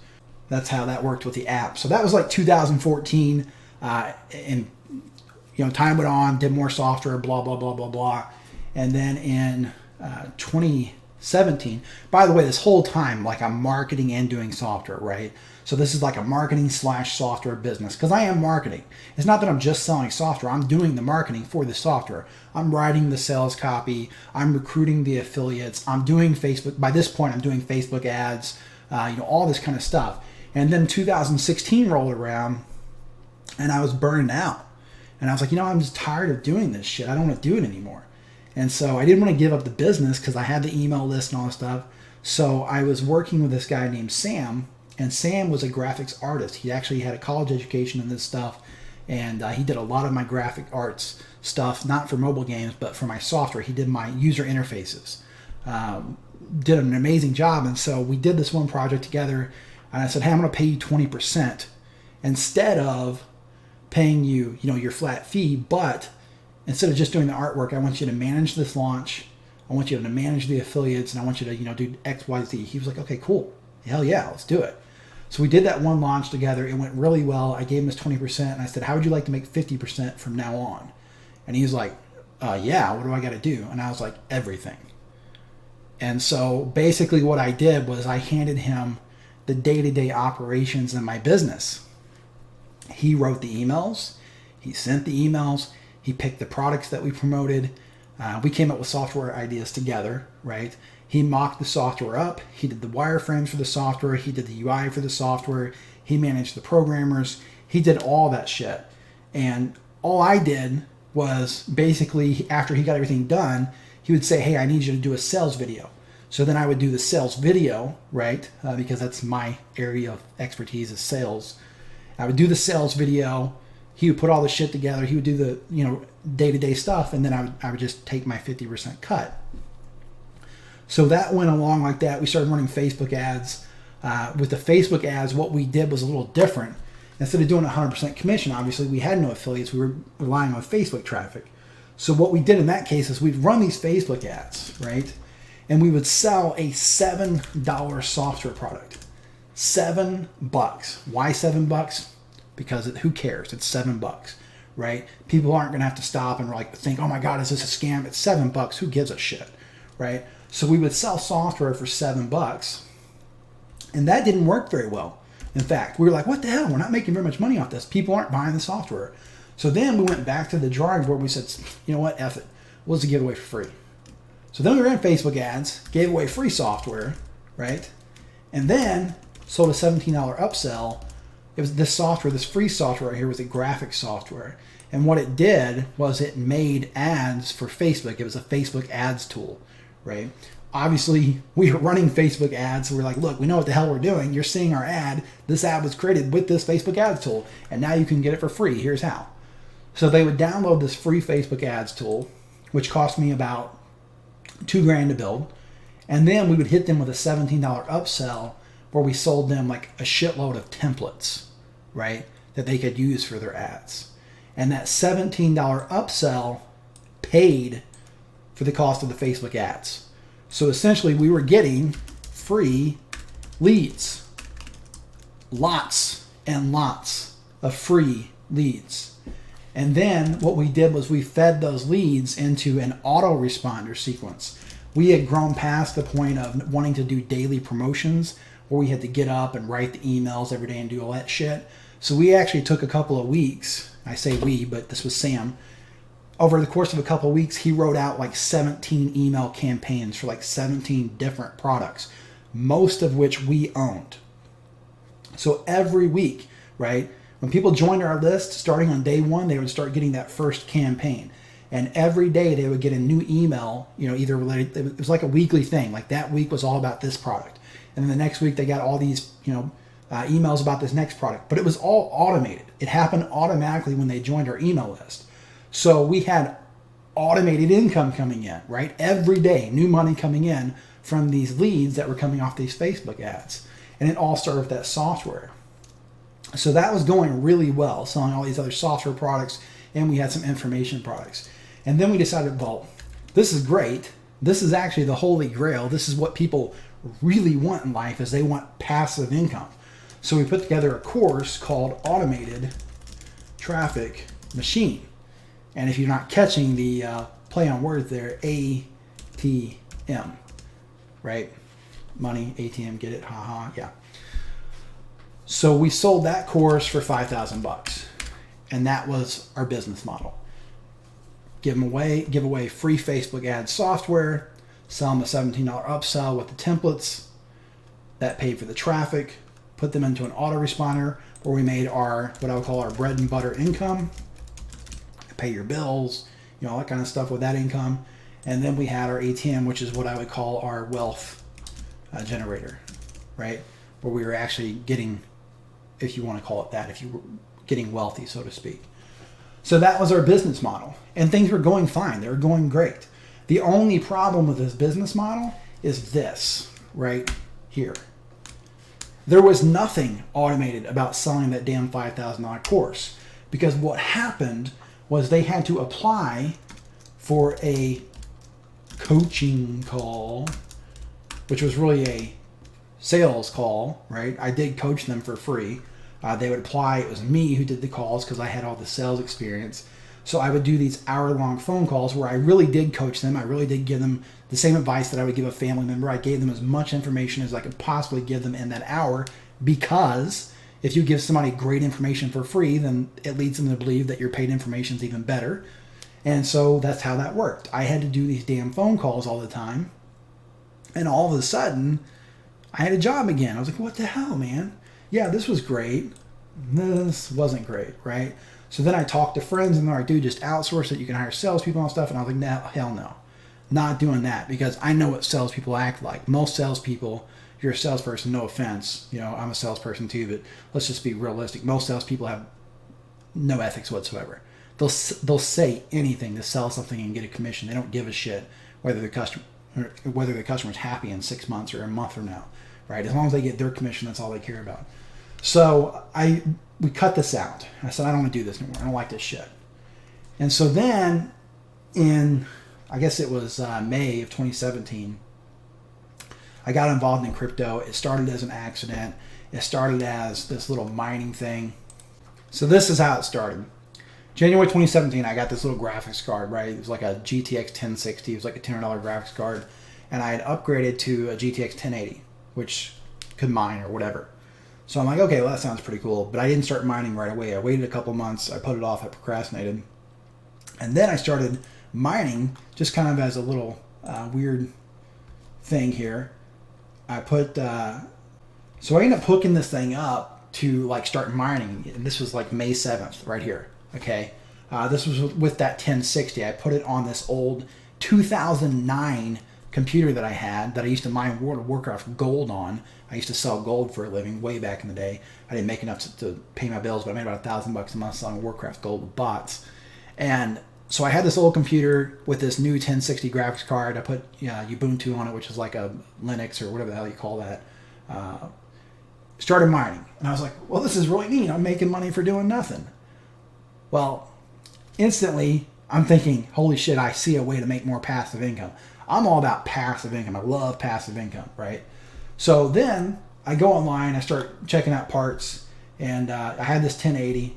That's how that worked with the app. So that was like 2014, and time went on, did more software, blah blah blah blah blah, and then in 2017. By the way, this whole time, like, I'm marketing and doing software, right? So this is like a marketing / software business, because I am marketing. It's not that I'm just selling software. I'm doing the marketing for the software. I'm writing the sales copy. I'm recruiting the affiliates. I'm doing Facebook. By this point, I'm doing Facebook ads, all this kind of stuff. And then 2016 rolled around and I was burned out. And I was like, I'm just tired of doing this shit. I don't want to do it anymore. And so I didn't want to give up the business because I had the email list and all this stuff. So I was working with this guy named Sam, and Sam was a graphics artist. He actually had a college education in this stuff, and he did a lot of my graphic arts stuff, not for mobile games, but for my software. He did my user interfaces. Did an amazing job. And so we did this one project together, and I said, hey, I'm going to pay you 20% instead of paying you, your flat fee, but instead of just doing the artwork, I want you to manage this launch. I want you to manage the affiliates, and I want you to, do X, Y, Z. He was like, okay, cool. Hell yeah, let's do it. So we did that one launch together. It went really well. I gave him his 20%, and I said, how would you like to make 50% from now on? And he was like, yeah, what do I got to do? And I was like, everything. And so basically what I did was I handed him the day-to-day operations in my business. He wrote the emails. He sent the emails. He picked the products that we promoted. We came up with software ideas together, right? He mocked the software up. He did the wireframes for the software. He did the UI for the software. He managed the programmers. He did all that shit. And all I did was basically, after he got everything done, he would say, hey, I need you to do a sales video. So then I would do the sales video, right? Because that's my area of expertise is sales. I would do the sales video. He would put all the shit together. He would do the, day-to-day stuff. And then I would just take my 50% cut. So that went along like that. We started running Facebook ads. With the Facebook ads, what we did was a little different. Instead of doing 100% commission, obviously, we had no affiliates. We were relying on Facebook traffic. So what we did in that case is we'd run these Facebook ads, right? And we would sell a $7 software product. $7. Why $7? Because who cares? It's $7, right? People aren't going to have to stop and think, oh my God, is this a scam? It's $7. Who gives a shit, right? So we would sell software for $7. And that didn't work very well. In fact, we were like, what the hell? We're not making very much money off this. People aren't buying the software. So then we went back to the drawing board. We said, you know what? F it. We'll just give it away for free. So then we ran Facebook ads, gave away free software, right? And then sold a $17 upsell. It was this software, this free software right here was a graphic software. And what it did was it made ads for Facebook. It was a Facebook ads tool, right? Obviously, we were running Facebook ads. So we're like, look, we know what the hell we're doing. You're seeing our ad. This ad was created with this Facebook ads tool. And now you can get it for free. Here's how. So they would download this free Facebook ads tool, which cost me about $2,000 to build. And then we would hit them with a $17 upsell where we sold them like a shitload of templates, right, that they could use for their ads. And that $17 upsell paid for the cost of the Facebook ads. So essentially we were getting free leads. Lots and lots of free leads. And then what we did was we fed those leads into an autoresponder sequence. We had grown past the point of wanting to do daily promotions where we had to get up and write the emails every day and do all that shit. So we actually took a couple of weeks. I say we, but this was Sam. Over the course of a couple of weeks, he wrote out like 17 email campaigns for like 17 different products, most of which we owned. So every week, right, when people joined our list, starting on day one, they would start getting that first campaign. And every day they would get a new email, either related, it was like a weekly thing. Like that week was all about this product. And then the next week they got all these, emails about this next product. But it was all automated. It happened automatically when they joined our email list. So we had automated income coming in, right? Every day, new money coming in from these leads that were coming off these Facebook ads. And it all started with that software. So that was going really well, selling all these other software products, and we had some information products. And then we decided, well, this is great. This is actually the holy grail. This is what people really want in life, is they want passive income. So we put together a course called Automated Traffic Machine. And if you're not catching the play on words there, ATM, right? Money, ATM, get it? Haha, yeah. So we sold that course for $5,000, and that was our business model. Give away free Facebook ad software, sell them a $17 upsell with the templates. That paid for the traffic. put them into an autoresponder where we made our, what I would call our bread and butter income, pay your bills, you know, all that kind of stuff with that income. And then we had our ATM, which is what I would call our wealth generator, right? Where we were actually getting, if you want to call it that, if you were getting wealthy, so to speak. So that was our business model. And things were going fine. They were going great. The only problem with this business model is this right here. There was nothing automated about selling that damn $5,000 course, because what happened was they had to apply for a coaching call, which was really a sales call, right? I did coach them for free. They would apply. It was me who did the calls because I had all the sales experience. So I would do these hour-long phone calls where I really did coach them. I really did give them the same advice that I would give a family member. I gave them as much information as I could possibly give them in that hour, because if you give somebody great information for free, then it leads them to believe that your paid information is even better. And so that's how that worked. I had to do these damn phone calls all the time. And all of a sudden, I had a job again. I was like, what the hell, man? Yeah, this was great. This wasn't great, right? So then I talked to friends and they're like, dude, just outsource it. You can hire salespeople and stuff. And I was like, no, hell no. Not doing that, because I know what salespeople act like. Most salespeople, if you're a salesperson, no offense, you know, I'm a salesperson too, but let's just be realistic. Most salespeople have no ethics whatsoever. They'll say anything to sell something and get a commission. They don't give a shit whether the customer's happy in 6 months or a month from now, right? As long as they get their commission, that's all they care about. So we cut this out. I said, I don't want to do this anymore. I don't like this shit. And so then in, I guess it was May of 2017, I got involved in crypto. It started as an accident. It started as this little mining thing. So this is how it started. January 2017, I got this little graphics card, right? It was like a GTX 1060. It was like a $200 graphics card. And I had upgraded to a GTX 1080, which could mine or whatever. So I'm like, okay, well, that sounds pretty cool. But I didn't start mining right away. I waited a couple months. I put it off. I procrastinated. And then I started mining just kind of as a little weird thing here. I put, so I ended up hooking this thing up to like start mining. And this was like May 7th right here. Okay. This was with that 1060. I put it on this old 2009 computer that I had that I used to mine World of Warcraft gold on. I used to sell gold for a living way back in the day. I didn't make enough to pay my bills, but I made about $1,000 a month selling Warcraft gold with bots. And so I had this old computer with this new 1060 graphics card. I put Ubuntu on it, which is like a Linux or whatever the hell you call that. Started mining. And I was like, well, this is really neat. I'm making money for doing nothing. Well, instantly, I'm thinking, holy shit, I see a way to make more passive income. I'm all about passive income. I love passive income, right? So then I go online, I start checking out parts, and I had this 1080.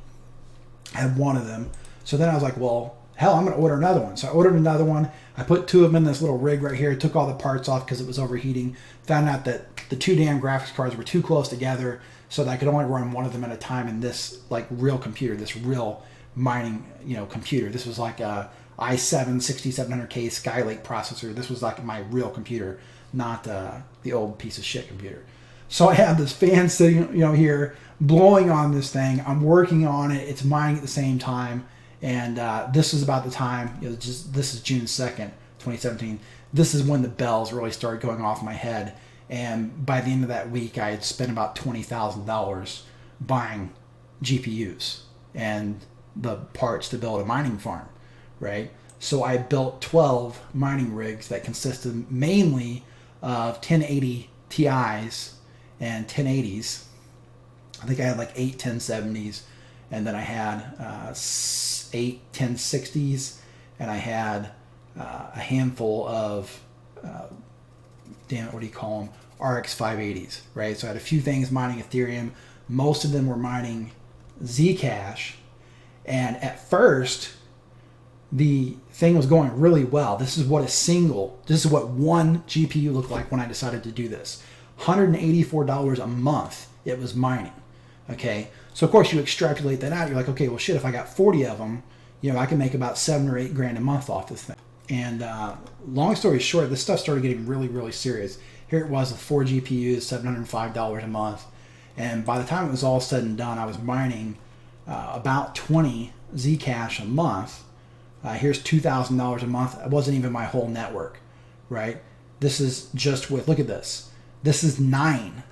I had one of them. So then I was like, well, hell, I'm going to order another one. So I ordered another one. I put two of them in this little rig right here, took all the parts off because it was overheating, found out that the two damn graphics cards were too close together so that I could only run one of them at a time in this like real computer, this real mining, computer. This was like a i7 6700K Skylake processor. This was like my real computer, not the old piece of shit computer. So I have this fan sitting, here blowing on this thing. I'm working on it. It's mining at the same time. And this is about the time, this is June 2nd, 2017. This is when the bells really started going off in my head. And by the end of that week, I had spent about $20,000 buying GPUs and the parts to build a mining farm, right? So I built 12 mining rigs that consisted mainly of 1080 Ti's and 1080s. I think I had like 8 1070s, and then I had 8 1060s, and I had a handful of, RX 580s, right? So I had a few things mining Ethereum. Most of them were mining Zcash. And at first, the thing was going really well. This is what one GPU looked like when I decided to do this. $184 a month it was mining. Okay, so of course you extrapolate that out. You're like, okay, well shit, if I got 40 of them, I can make about $7 or $8 grand a month off this thing. And long story short, this stuff started getting really, really serious. Here it was with 4 GPUs, $705 a month. And by the time it was all said and done, I was mining about 20 Zcash a month. Here's $2,000 a month. It wasn't even my whole network, right? This is just with, look at this. This is 9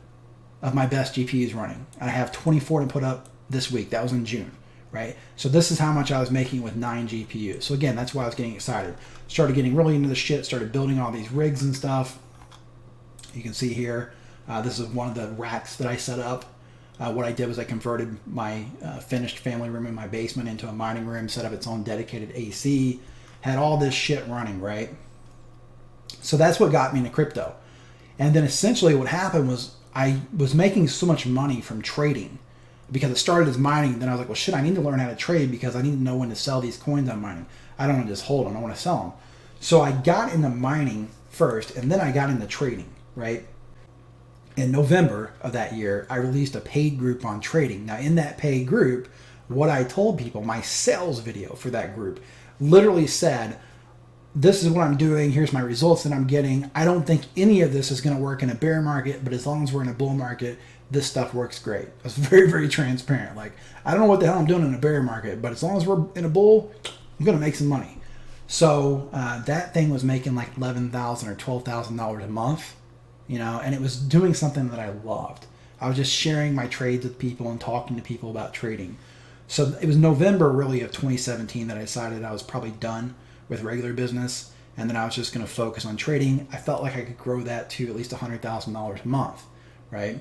of my best GPUs running. And I have 24 to put up this week. That was in June, right? So this is how much I was making with 9 GPUs. So again, that's why I was getting excited. Started getting really into the shit, started building all these rigs and stuff. You can see here, this is one of the racks that I set up. What I did was I converted my finished family room in my basement into a mining room, set up its own dedicated AC, had all this shit running, right? So that's what got me into crypto. And then essentially what happened was I was making so much money from trading because it started as mining. Then I was like, well, shit, I need to learn how to trade because I need to know when to sell these coins I'm mining. I don't want to just hold them. I want to sell them. So I got into mining first, and then I got into trading, right? In November of that year, I released a paid group on trading. Now, in that paid group, what I told people, my sales video for that group, literally said, this is what I'm doing, here's my results that I'm getting. I don't think any of this is going to work in a bear market, but as long as we're in a bull market, this stuff works great. I was very, very transparent. Like, I don't know what the hell I'm doing in a bear market, but as long as we're in a bull, I'm going to make some money. So that thing was making like $11,000 or $12,000 a month, you know, and it was doing something that I loved. I was just sharing my trades with people and talking to people about trading. So it was November really of 2017 that I decided I was probably done with regular business, and then I was just going to focus on trading. I felt like I could grow that to at least $100,000 a month, right?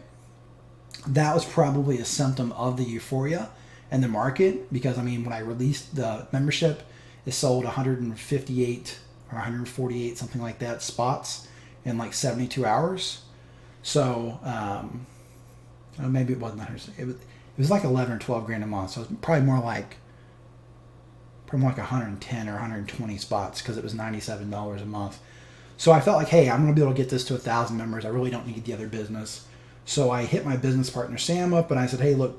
That was probably a symptom of the euphoria in the market because, I mean, when I released the membership, it sold 158 or 148, something like that, spots in like 72 hours. So maybe it wasn't 100. It was like 11 or 12 grand a month. So it was probably more like 110 or 120 spots because it was $97 a month. So I felt like, hey, I'm going to be able to get this to 1,000 members. I really don't need the other business. So I hit my business partner, Sam, up, and I said, hey, look,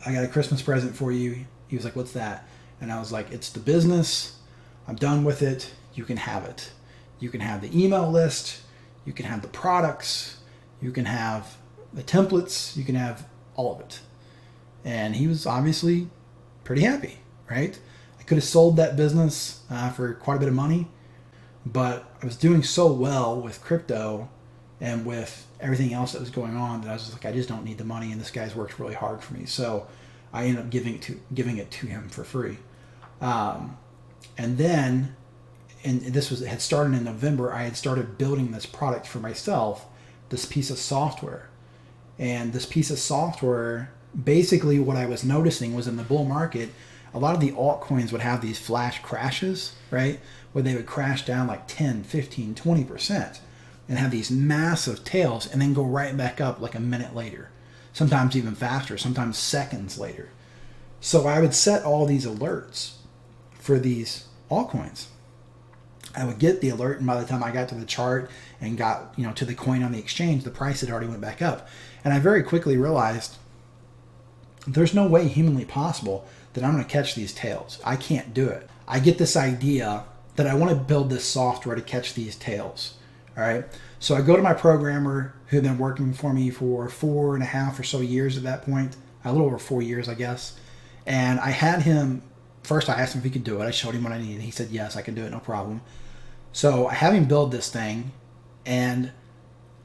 I got a Christmas present for you. He was like, what's that? And I was like, it's the business. I'm done with it. You can have it. You can have the email list. You can have the products. You can have the templates. You can have all of it. And he was obviously pretty happy, right? I could have sold that business for quite a bit of money, but I was doing so well with crypto and with everything else that was going on that I was just like, I just don't need the money, and this guy's worked really hard for me. So I ended up giving it to him for free. And then, and this had started in November, I had started building this product for myself, this piece of software. And this piece of software, basically what I was noticing was in the bull market, a lot of the altcoins would have these flash crashes, right? Where they would crash down like 10, 15, 20% and have these massive tails and then go right back up like a minute later. Sometimes even faster, sometimes seconds later. So I would set all these alerts for these altcoins. I would get the alert, and by the time I got to the chart and got, you know, to the coin on the exchange, the price had already went back up. And I very quickly realized there's no way humanly possible that I'm going to catch these tails. I can't do it. I get this idea that I want to build this software to catch these tails. All right. So I go to my programmer who had been working for me for 4.5 or so years at that point, a little over 4 years, I guess. And I had him, first I asked him if he could do it. I showed him what I needed. He said, yes, I can do it, no problem. So I have him build this thing, and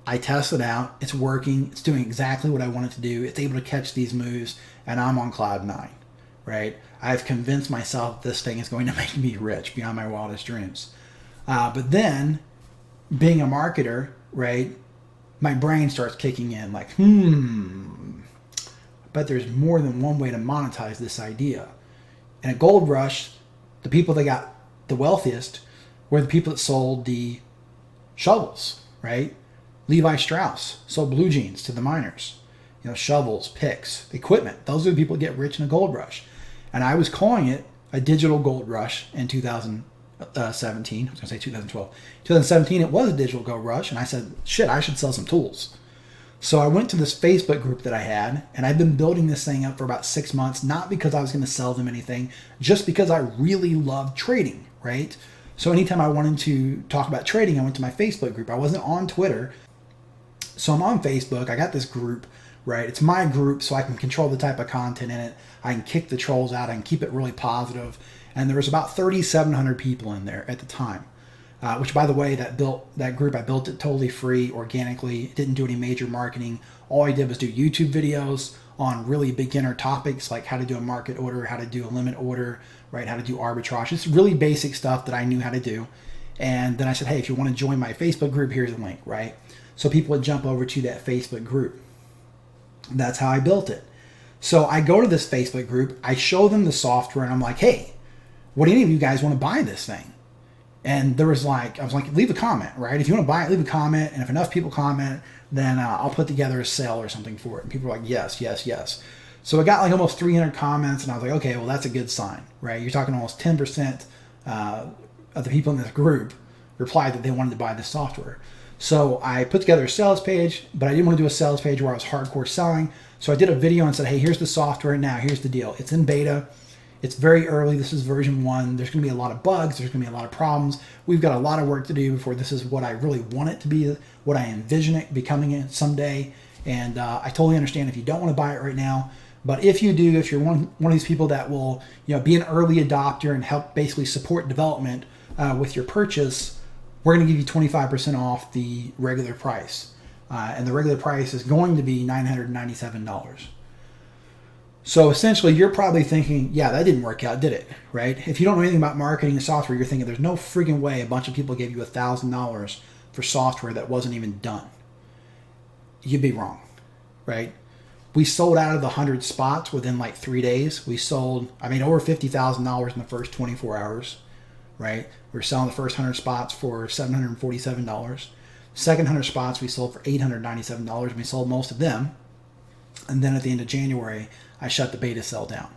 I test it out. It's working. It's doing exactly what I want it to do. It's able to catch these moves, and I'm on cloud 9, right? I've convinced myself this thing is going to make me rich beyond my wildest dreams. But then, being a marketer, right, my brain starts kicking in like, but there's more than one way to monetize this idea. In a gold rush, the people that got the wealthiest were the people that sold the shovels, right? Levi Strauss sold blue jeans to the miners. You know, shovels, picks, equipment. Those are the people that get rich in a gold rush. And I was calling it a digital gold rush in 2017. I was going to say 2012. 2017, it was a digital gold rush. And I said, shit, I should sell some tools. So I went to this Facebook group that I had, and I've been building this thing up for about 6 months, not because I was going to sell them anything, just because I really love trading, right? So anytime I wanted to talk about trading, I went to my Facebook group. I wasn't on Twitter. So I'm on Facebook. I got this group right? It's my group, so I can control the type of content in it. I can kick the trolls out. I can keep it really positive. And there was about 3,700 people in there at the time. Which, by the way, that group, I built it totally free, organically. It didn't do any major marketing. All I did was do YouTube videos on really beginner topics like how to do a market order, how to do a limit order, right? How to do arbitrage. It's really basic stuff that I knew how to do. And then I said, hey, if you want to join my Facebook group, here's the link, right? So people would jump over to that Facebook group. That's how I built it. So I go to this Facebook group, I show them the software, and I'm like, hey, what do any of you guys want to buy this thing? And I was like, leave a comment, right? If you want to buy it, leave a comment. And if enough people comment, then I'll put together a sale or something for it. And people were like, yes, yes, yes. So I got like almost 300 comments, and I was like, okay, well, that's a good sign, right? You're talking almost 10% of the people in this group replied that they wanted to buy this software. So I put together a sales page, but I didn't want to do a sales page where I was hardcore selling. So I did a video and said, hey, here's the software. Now, here's the deal. It's in beta. It's very early. This is version 1. There's going to be a lot of bugs. There's going to be a lot of problems. We've got a lot of work to do before this is what I really want it to be, what I envision it becoming someday. And I totally understand if you don't want to buy it right now. But if you do, if you're one of these people that will, be an early adopter and help basically support development with your purchase, we're going to give you 25% off the regular price. And the regular price is going to be $997. So essentially, you're probably thinking, yeah, that didn't work out, did it? Right? If you don't know anything about marketing and software, you're thinking there's no freaking way a bunch of people gave you $1,000 for software that wasn't even done. You'd be wrong, right? We sold out of the 100 spots within like 3 days. I made over $50,000 in the first 24 hours, right? We were selling the first 100 spots for $747. Second 100 spots we sold for $897, and we sold most of them. And then at the end of January, I shut the beta sale down,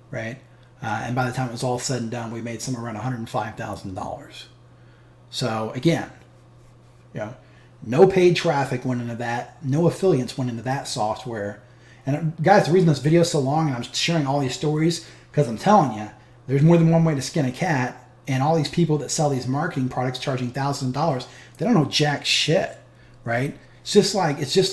right? And by the time it was all said and done, we made somewhere around $105,000. So again, no paid traffic went into that. No affiliates went into that software. And guys, the reason this video is so long and I'm sharing all these stories, because I'm telling you, there's more than one way to skin a cat. And all these people that sell these marketing products charging thousands of dollars, they don't know jack shit, right? It's just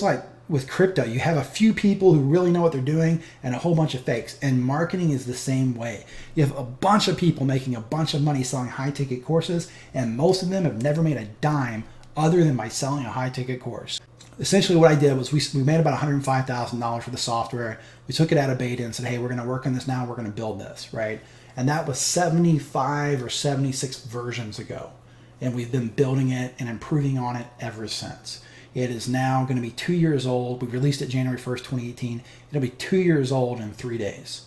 like with crypto, you have a few people who really know what they're doing and a whole bunch of fakes. And marketing is the same way. You have a bunch of people making a bunch of money selling high-ticket courses, and most of them have never made a dime other than by selling a high-ticket course. Essentially what I did was we made about $105,000 for the software. We took it out of beta and said, hey, we're going to work on this now. We're going to build this, right? And that was 75 or 76 versions ago. And we've been building it and improving on it ever since. It is now going to be 2 years old. We released it January 1st, 2018. It'll be 2 years old in 3 days,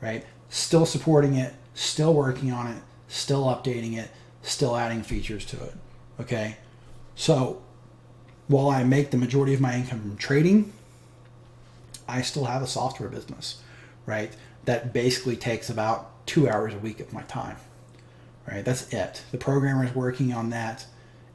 right? Still supporting it, still working on it, still updating it, still adding features to it, okay? So while I make the majority of my income from trading, I still have a software business, right? That basically takes about 2 hours a week of my time, right? That's it. The programmer is working on that,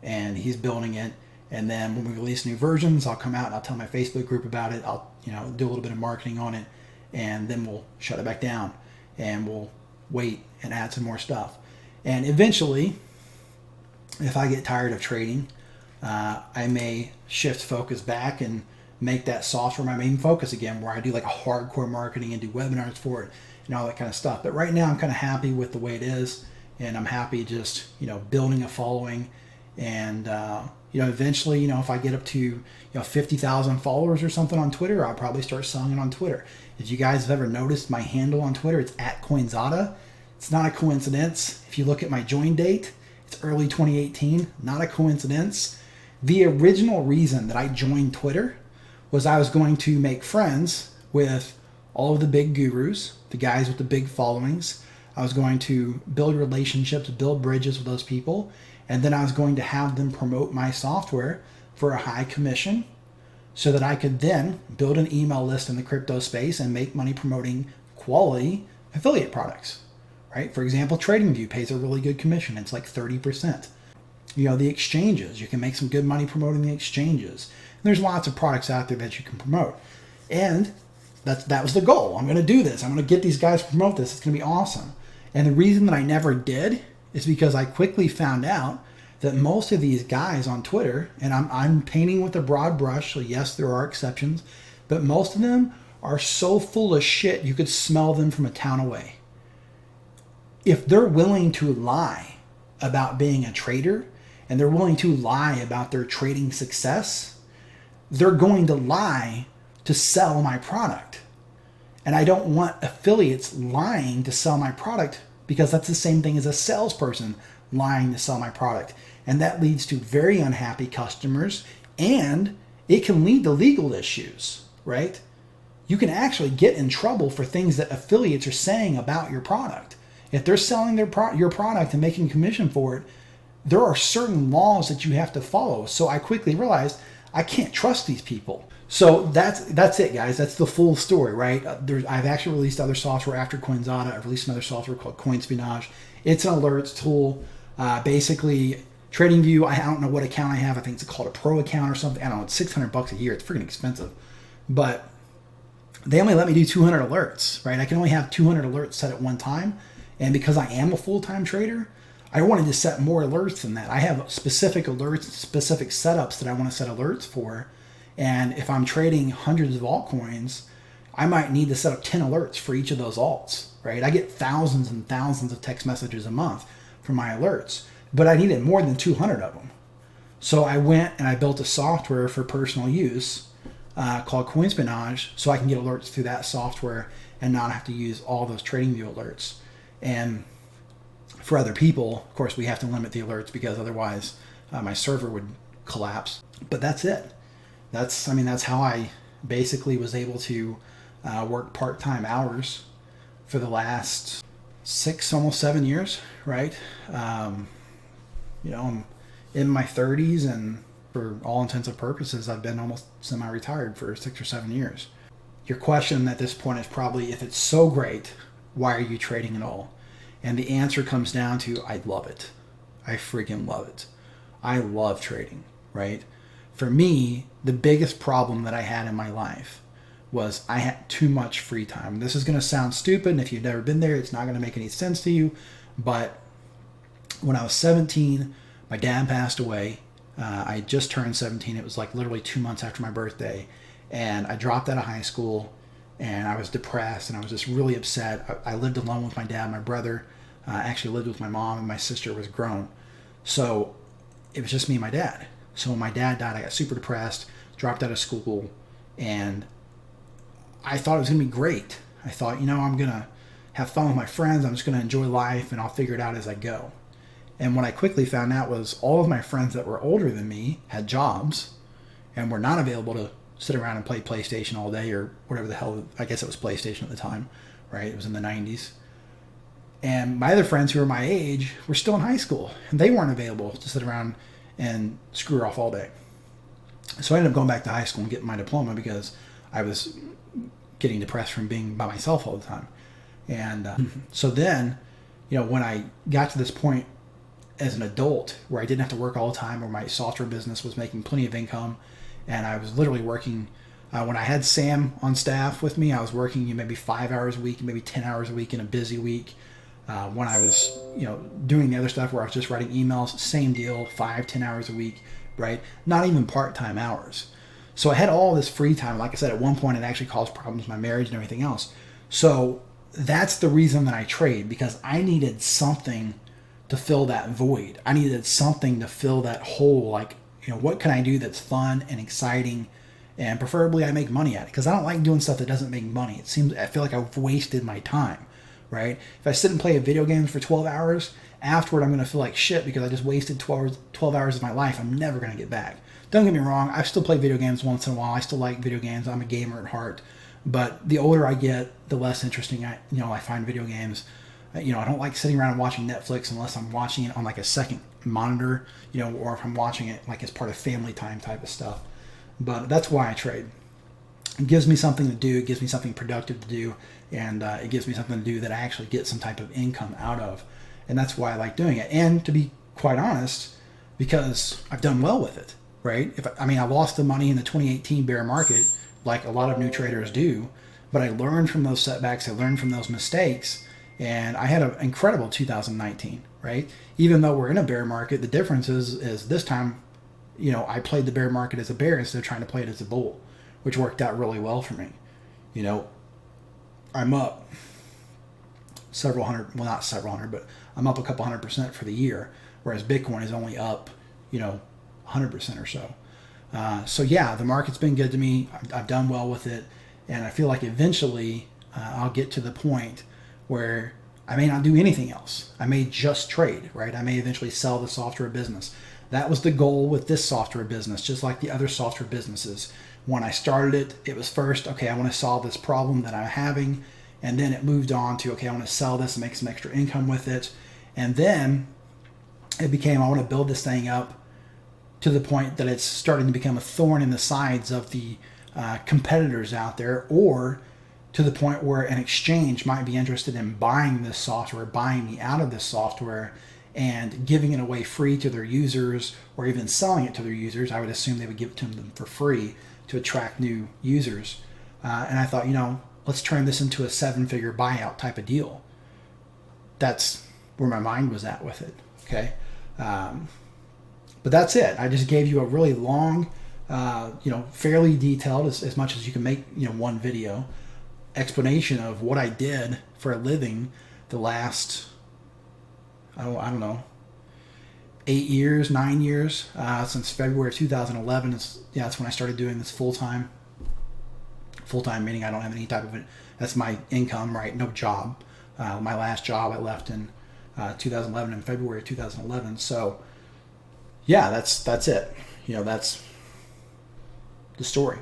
and he's building it. And then when we release new versions, I'll come out and I'll tell my Facebook group about it. I'll do a little bit of marketing on it, and then we'll shut it back down, and we'll wait and add some more stuff. And eventually, if I get tired of trading, I may shift focus back and make that software my main focus again, where I do like a hardcore marketing and do webinars for it and all that kind of stuff. But right now I'm kind of happy with the way it is, and I'm happy just, building a following. And, eventually, if I get up to, 50,000 followers or something on Twitter, I'll probably start selling it on Twitter. If you guys have ever noticed my handle on Twitter, it's @Coinzada. It's not a coincidence. If you look at my join date, it's early 2018, not a coincidence. The original reason that I joined Twitter was I was going to make friends with all of the big gurus, the guys with the big followings. I was going to build relationships, build bridges with those people, and then I was going to have them promote my software for a high commission so that I could then build an email list in the crypto space and make money promoting quality affiliate products, right? For example, TradingView pays a really good commission. It's like 30%. The exchanges, you can make some good money promoting the exchanges. And there's lots of products out there that you can promote. And that was the goal. I'm going to do this. I'm going to get these guys to promote this. It's going to be awesome. And the reason that I never did is because I quickly found out that most of these guys on Twitter, and I'm painting with a broad brush, so yes, there are exceptions, but most of them are so full of shit you could smell them from a town away. If they're willing to lie about being a trader and they're willing to lie about their trading success, they're going to lie to sell my product. And I don't want affiliates lying to sell my product, because that's the same thing as a salesperson lying to sell my product. And that leads to very unhappy customers, and it can lead to legal issues, right? You can actually get in trouble for things that affiliates are saying about your product. If they're selling your product and making commission for it, there are certain laws that you have to follow. So I quickly realized I can't trust these people. So that's it, guys. That's the full story, right? I've actually released other software after Coinzada. I've released another software called CoinSpionage. It's an alerts tool. Basically, TradingView, I don't know what account I have. I think it's called a pro account or something. I don't know. It's $600 a year. It's freaking expensive. But they only let me do 200 alerts, right? I can only have 200 alerts set at one time. And because I am a full-time trader, I wanted to set more alerts than that. I have specific alerts, specific setups that I want to set alerts for. And if I'm trading hundreds of altcoins, I might need to set up 10 alerts for each of those alts, right? I get thousands and thousands of text messages a month for my alerts, but I needed more than 200 of them. So I went and I built a software for personal use called CoinSpionage, so I can get alerts through that software and not have to use all those TradingView alerts. And for other people, of course, we have to limit the alerts because otherwise my server would collapse. But that's it. That's how I basically was able to work part-time hours for the last 6, almost 7 years, right? I'm in my 30s, and for all intents and purposes, I've been almost semi-retired for 6 or 7 years. Your question at this point is probably, if it's so great, why are you trading at all? And the answer comes down to, I love it. I freaking love it. I love trading, right? For me, the biggest problem that I had in my life was I had too much free time. This is going to sound stupid, and if you've never been there, it's not going to make any sense to you. But when I was 17, my dad passed away. I just turned 17. It was like literally 2 months after my birthday. And I dropped out of high school, and I was depressed, and I was just really upset. I lived alone with my dad. My brother actually lived with my mom, and my sister was grown. So it was just me and my dad. So when my dad died, I got super depressed, dropped out of school, and I thought it was going to be great. I thought, I'm going to have fun with my friends. I'm just going to enjoy life, and I'll figure it out as I go. And what I quickly found out was all of my friends that were older than me had jobs and were not available to sit around and play PlayStation all day, or whatever the hell. I guess it was PlayStation at the time, right? It was in the 90s. And my other friends who were my age were still in high school, and they weren't available to sit around and screw off all day. So I ended up going back to high school and getting my diploma because I was getting depressed from being by myself all the time. And so then, when I got to this point as an adult where I didn't have to work all the time, where my software business was making plenty of income, and I was literally working, when I had Sam on staff with me, I was working maybe 5 hours a week, maybe 10 hours a week in a busy week. When I was, doing the other stuff where I was just writing emails, same deal, 5-10 hours a week, right? Not even part-time hours. So I had all this free time. Like I said, at one point it actually caused problems with my marriage and everything else. So that's the reason that I trade, because I needed something to fill that void. I needed something to fill that hole. Like, what can I do that's fun and exciting, and preferably I make money at it, because I don't like doing stuff that doesn't make money. I feel like I've wasted my time. Right? If I sit and play a video game for 12 hours, afterward I'm going to feel like shit because I just wasted 12 hours of my life I'm never going to get back. Don't get me wrong, I still play video games once in a while. I still like video games. I'm a gamer at heart. But the older I get, the less interesting I find video games. I don't like sitting around and watching Netflix unless I'm watching it on like a second monitor, or if I'm watching it like as part of family time type of stuff. But that's why I trade. It gives me something to do. It gives me something productive to do. And it gives me something to do that I actually get some type of income out of. And that's why I like doing it. And to be quite honest, because I've done well with it, right? I lost the money in the 2018 bear market like a lot of new traders do. But I learned from those setbacks. I learned from those mistakes. And I had an incredible 2019, right? Even though we're in a bear market, the difference is this time, I played the bear market as a bear instead of trying to play it as a bull. which worked out really well for me. You know, I'm up several hundred, well, not several hundred, but I'm up a couple 100% for the year, whereas Bitcoin is only up, 100% or so. So yeah, the market's been good to me. I've done well with it, and I feel like eventually I'll get to the point where I may not do anything else. I may just trade, right? I may eventually sell the software business. That was the goal with this software business, just like the other software businesses. When I started it, it was first, okay, I want to solve this problem that I'm having. And then it moved on to, okay, I want to sell this and make some extra income with it. And then it became, I want to build this thing up to the point that it's starting to become a thorn in the sides of the competitors out there, or to the point where an exchange might be interested in buying this software, buying me out of this software, and giving it away free to their users, or even selling it to their users. I would assume they would give it to them for free to attract new users. And I thought, let's turn this into a 7-figure buyout type of deal. That's where my mind was at with it. Okay. But that's it. I just gave you a really long, fairly detailed, as much as you can make, one video explanation of what I did for a living the last, I don't know, 8 years, 9 years, since February of 2011. That's when I started doing this full-time. Full-time meaning I don't have any type of it. That's my income, right? No job. My last job I left in 2011, in February of 2011. So yeah, that's it. That's the story.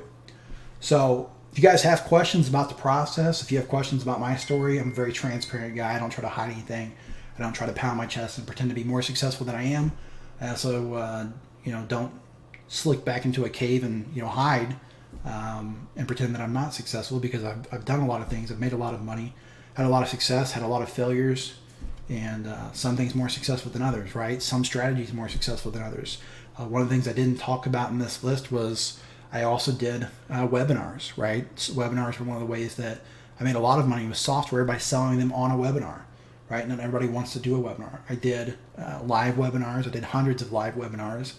So if you guys have questions about the process, if you have questions about my story, I'm a very transparent guy. I don't try to hide anything. I don't try to pound my chest and pretend to be more successful than I am. I also, don't slick back into a cave and, hide and pretend that I'm not successful, because I've done a lot of things. I've made a lot of money, had a lot of success, had a lot of failures, and some things more successful than others, right? Some strategies more successful than others. One of the things I didn't talk about in this list was I also did webinars, right? So webinars were one of the ways that I made a lot of money with software, by selling them on a webinar, right? Not everybody wants to do a webinar. I did live webinars. I did hundreds of live webinars.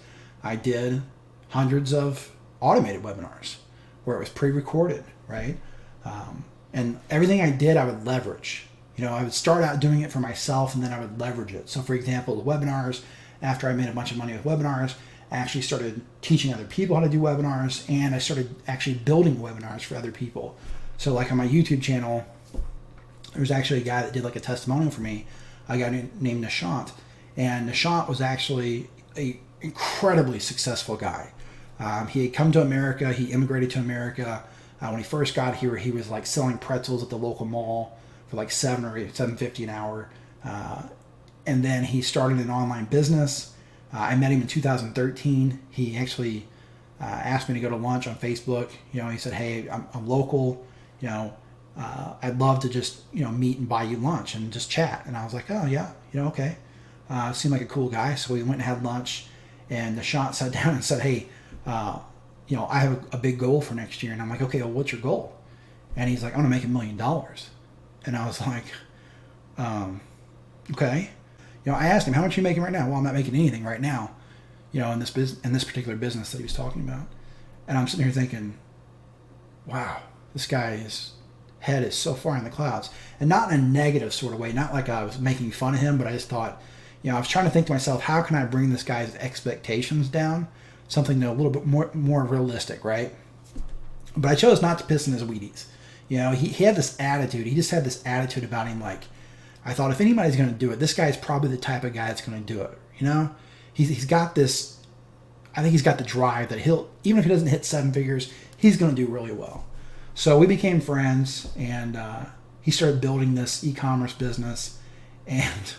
I did hundreds of automated webinars where it was pre-recorded, right? And everything I did, I would leverage. I would start out doing it for myself, and then I would leverage it. So for example, the webinars, after I made a bunch of money with webinars, I actually started teaching other people how to do webinars, and I started actually building webinars for other people. So like on my YouTube channel, there was actually a guy that did like a testimonial for me, a guy named Nishant. And Nishant was actually an incredibly successful guy. He had come to America. He immigrated to America. When he first got here, he was like selling pretzels at the local mall for like $7.50 an hour. And then he started an online business. I met him in 2013. He actually asked me to go to lunch on Facebook. He said, "Hey, I'm local. I'd love to just meet and buy you lunch and just chat." And I was like, "Oh yeah, okay." Seemed like a cool guy. So we went and had lunch. And Nishant sat down and said, "Hey, I have a big goal for next year." And I'm like, "Okay, well, what's your goal?" And he's like, "I want to make $1 million." And I was like, "Okay." I asked him, "How much are you making right now?" "Well, I'm not making anything right now, in this particular business that he was talking about." And I'm sitting here thinking, wow, this guy's head is so far in the clouds. And not in a negative sort of way, not like I was making fun of him, but I just thought, I was trying to think to myself, how can I bring this guy's expectations down? Something a little bit more realistic, right? But I chose not to piss in his Wheaties. He had this attitude. He just had this attitude about him, like, I thought, if anybody's going to do it, this guy's probably the type of guy that's going to do it. He's got this, I think he's got the drive that even if he doesn't hit 7 figures, he's going to do really well. So we became friends, and he started building this e-commerce business, and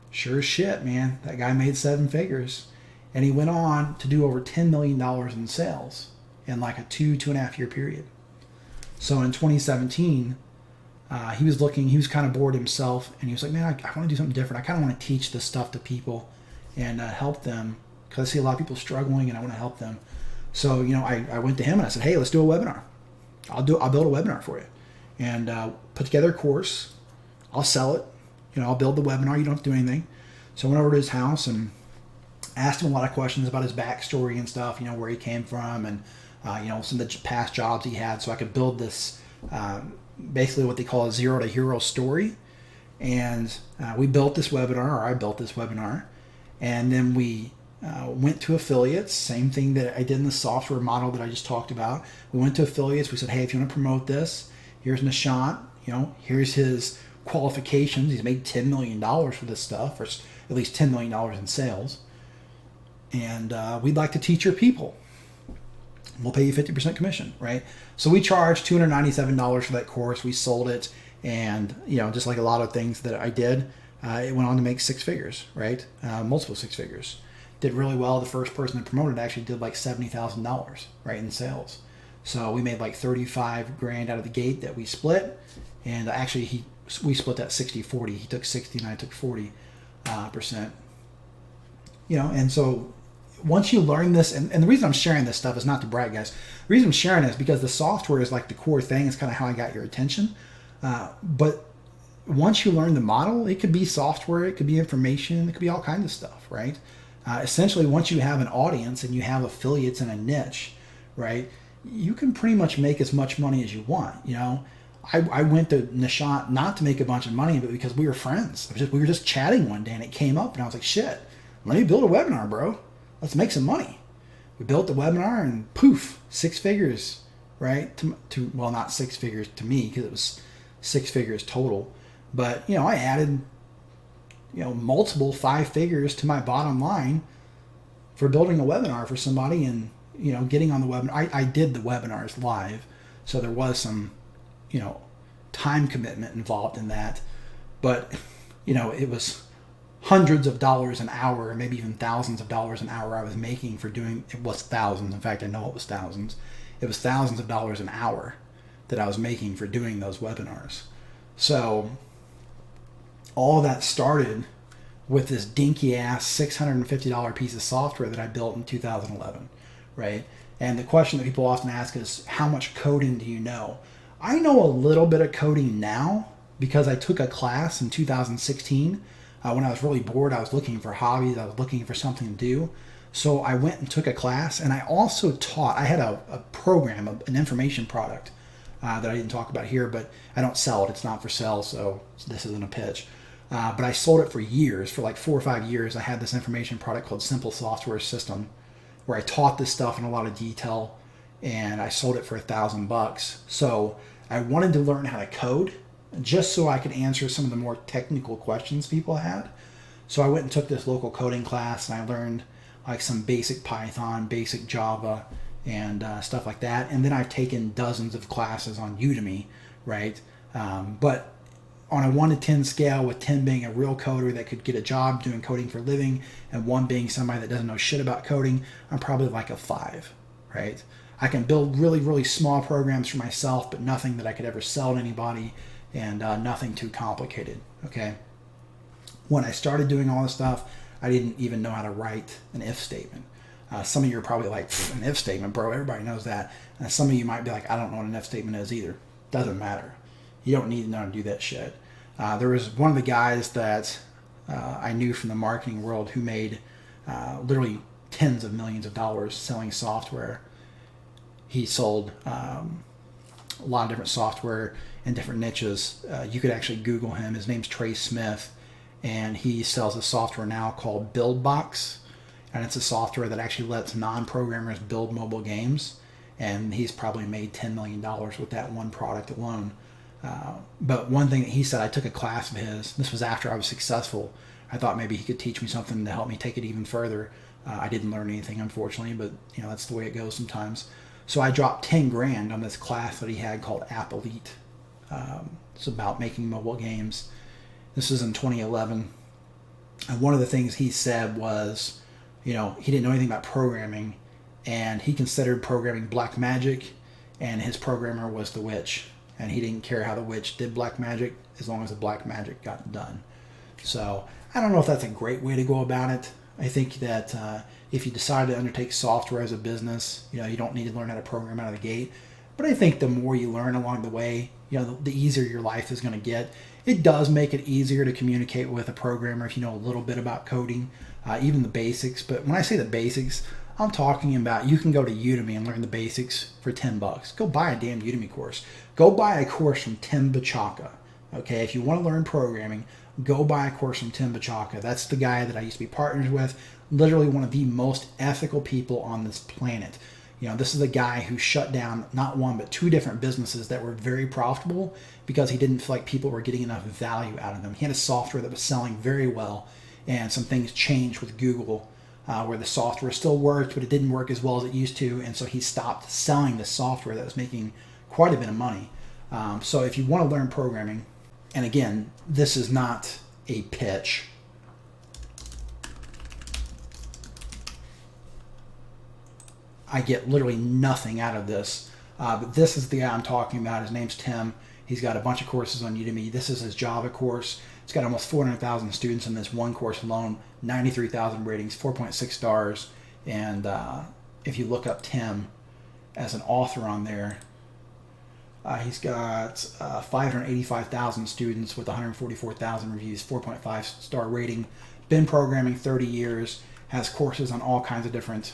sure as shit, man, that guy made 7 figures, and he went on to do over $10 million in sales in like a 2.5 year period. So in 2017, he was kind of bored himself, and he was like, "Man, I want to do something different. I kind of want to teach this stuff to people and help them, because I see a lot of people struggling, and I want to help them." So I went to him and I said, "Hey, let's do a webinar. I'll build a webinar for you, and put together a course. I'll sell it. I'll build the webinar. You don't have to do anything." So I went over to his house and asked him a lot of questions about his backstory and stuff. Where he came from, and some of the past jobs he had, so I could build this basically what they call a zero to hero story. And we built this webinar, or I built this webinar, and then we went to affiliates. Same thing that I did in the software model that I just talked about. We went to affiliates. We said, hey, if you want to promote this, here's Nishant. Here's his qualifications. He's made $10 million for this stuff, or at least $10 million in sales. And we'd like to teach your people. We'll pay you 50% commission, right? So we charged $297 for that course. We sold it, and just like a lot of things that I did, it went on to make six figures, right? Multiple six figures. Did really well. The first person that promoted actually did like $70,000, right, in sales. So we made like 35 grand out of the gate that we split, and actually we split that 60-40. He took 60 and I took 40%. And so once you learn this, and the reason I'm sharing this stuff is not to brag, guys. The reason I'm sharing it is because the software is like the core thing. It's kind of how I got your attention. But once you learn the model, it could be software, it could be information, it could be all kinds of stuff, right? Essentially, once you have an audience and you have affiliates in a niche, right, you can pretty much make as much money as you want. I went to Nishant not to make a bunch of money, but because we were friends. We were just chatting one day, and it came up, and I was like, shit, let me build a webinar, bro. Let's make some money. We built the webinar, and poof, six figures, right? Well, not six figures to me, because it was six figures total. But, I added, multiple five figures to my bottom line for building a webinar for somebody and, getting on the webinar. I did the webinars live, so there was some, time commitment involved in that. But, it was hundreds of dollars an hour, maybe even thousands of dollars an hour I was making for doing, it was thousands. In fact, I know it was thousands. It was thousands of dollars an hour that I was making for doing those webinars. So all of that started with this dinky ass $650 piece of software that I built in 2011, right? And the question that people often ask is, how much coding do you know? I know a little bit of coding now because I took a class in 2016. When I was really bored, I was looking for hobbies, I was looking for something to do. So I went and took a class, and I also taught. I had a program, an information product that I didn't talk about here, but I don't sell it. It's not for sale, so this isn't a pitch. But I sold it for years, for like 4 or 5 years. I had this information product called Simple Software System, where I taught this stuff in a lot of detail, and I sold it for $1,000. So I wanted to learn how to code, just so I could answer some of the more technical questions people had. So I went and took this local coding class, and I learned like some basic Python, basic Java, and stuff like that. And then I've taken dozens of classes on Udemy, right? But on a 1 to 10 scale, with 10 being a real coder that could get a job doing coding for a living, and 1 being somebody that doesn't know shit about coding, I'm probably like a 5, right? I can build really, really small programs for myself, but nothing that I could ever sell to anybody, and nothing too complicated, okay? When I started doing all this stuff, I didn't even know how to write an if statement. Some of you are probably like, an if statement, bro, everybody knows that. And some of you might be like, I don't know what an if statement is either. Doesn't matter. You don't need to know how to do that shit. There was one of the guys that I knew from the marketing world who made literally tens of millions of dollars selling software. He sold a lot of different software in different niches. You could actually Google him. His name's Trey Smith, and he sells a software now called BuildBox, and it's a software that actually lets non-programmers build mobile games, and he's probably made $10 million with that one product alone. But one thing that he said, I took a class of his. This was after I was successful. I thought maybe he could teach me something to help me take it even further. I didn't learn anything, unfortunately, but that's the way it goes sometimes. So I dropped 10 grand on this class that he had called App Elite. It's about making mobile games. This was in 2011. And one of the things he said was, he didn't know anything about programming, and he considered programming black magic, and his programmer was the witch. And he didn't care how the witch did black magic as long as the black magic got done. So I don't know if that's a great way to go about it. I think that if you decide to undertake software as a business, you don't need to learn how to program out of the gate. But I think the more you learn along the way, the easier your life is going to get. It does make it easier to communicate with a programmer if you know a little bit about coding, even the basics. But when I say the basics, I'm talking about you can go to Udemy and learn the basics for $10. Go buy a damn Udemy course. Go buy a course from Tim Bachaka. Okay, if you want to learn programming, go buy a course from Tim Bachaka. That's the guy that I used to be partners with. Literally one of the most ethical people on this planet. You know, this is a guy who shut down not one but two different businesses that were very profitable because he didn't feel like people were getting enough value out of them. He had a software that was selling very well, and some things changed with Google where the software still worked, but it didn't work as well as it used to, and so he stopped selling the software that was making quite a bit of money. So if you want to learn programming, and again, this is not a pitch. I get literally nothing out of this. But this is the guy I'm talking about. His name's Tim. He's got a bunch of courses on Udemy. This is his Java course. It's got almost 400,000 students in this one course alone, 93,000 ratings, 4.6 stars. And if you look up Tim as an author on there, he's got 585,000 students with 144,000 reviews, 4.5 star rating, been programming 30 years, has courses on all kinds of different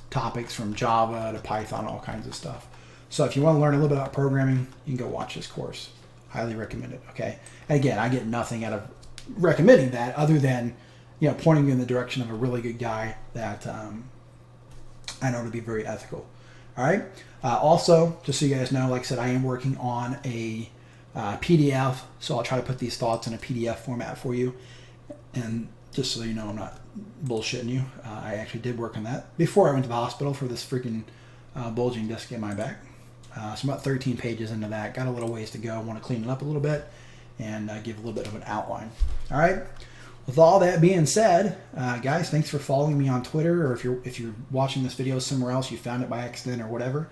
topics from Java to Python, all kinds of stuff. So if you want to learn a little bit about programming, you can go watch this course. Highly recommend it, okay? And again, I get nothing out of recommending that other than, you know, pointing you in the direction of a really good guy that I know to be very ethical. All right. Also, just so you guys know, like I said, I am working on a PDF, so I'll try to put these thoughts in a PDF format for you. And just so you know, I'm not bullshitting you. I actually did work on that before I went to the hospital for this freaking bulging disc in my back. So I'm about 13 pages into that. Got a little ways to go. I want to clean it up a little bit and give a little bit of an outline. All right. With all that being said, guys, thanks for following me on Twitter, or if you're watching this video somewhere else, you found it by accident or whatever.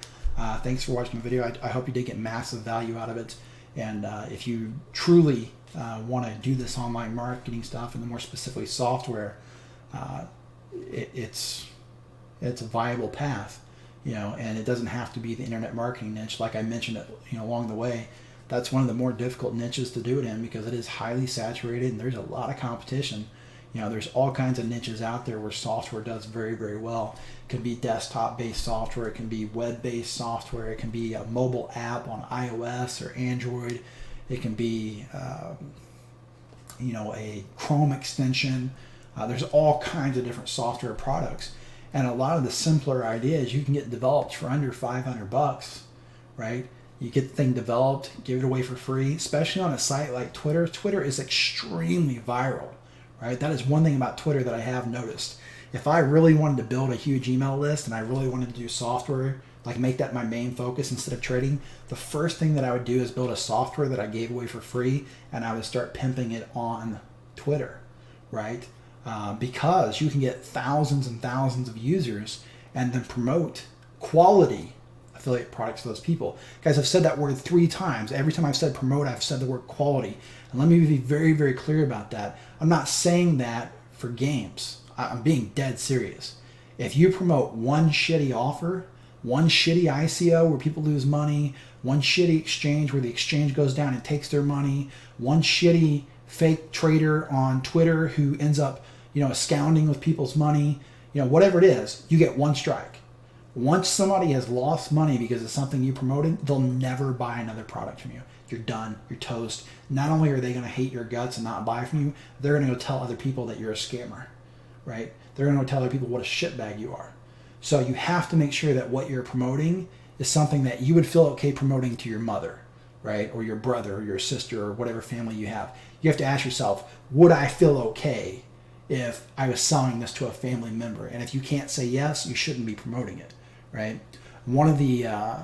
Thanks for watching the video. I hope you did get massive value out of it. And if you truly want to do this online marketing stuff, and the more specifically software, it's a viable path, you know, and it doesn't have to be the internet marketing niche. Like I mentioned, you know, along the way, that's one of the more difficult niches to do it in because it is highly saturated and there's a lot of competition. You know, there's all kinds of niches out there where software does very, very well. It can be desktop-based software. It can be web-based software. It can be a mobile app on iOS or Android. It can be, you know, a Chrome extension. There's all kinds of different software products. And a lot of the simpler ideas you can get developed for under $500, right? You get the thing developed, give it away for free, especially on a site like Twitter. Twitter is extremely viral, right? That is one thing about Twitter that I have noticed. If I really wanted to build a huge email list and I really wanted to do software, like make that my main focus instead of trading, the first thing that I would do is build a software that I gave away for free, and I would start pimping it on Twitter, right? Because you can get thousands and thousands of users and then promote quality affiliate products to those people. Guys, I've said that word 3 times. Every time I've said promote, I've said the word quality. And let me be very, very clear about that. I'm not saying that for games. I'm being dead serious. If you promote one shitty offer, one shitty ICO where people lose money, one shitty exchange where the exchange goes down and takes their money, one shitty fake trader on Twitter who ends up, you know, absconding with people's money, you know, whatever it is, you get one strike. Once somebody has lost money because of something you promoted, they'll never buy another product from you. You're done. You're toast. Not only are they going to hate your guts and not buy from you, they're going to go tell other people that you're a scammer, right? They're going to go tell other people what a shitbag you are. So you have to make sure that what you're promoting is something that you would feel okay promoting to your mother, right? Or your brother or your sister or whatever family you have. You have to ask yourself, would I feel okay if I was selling this to a family member? And if you can't say yes, you shouldn't be promoting it. Right? One of the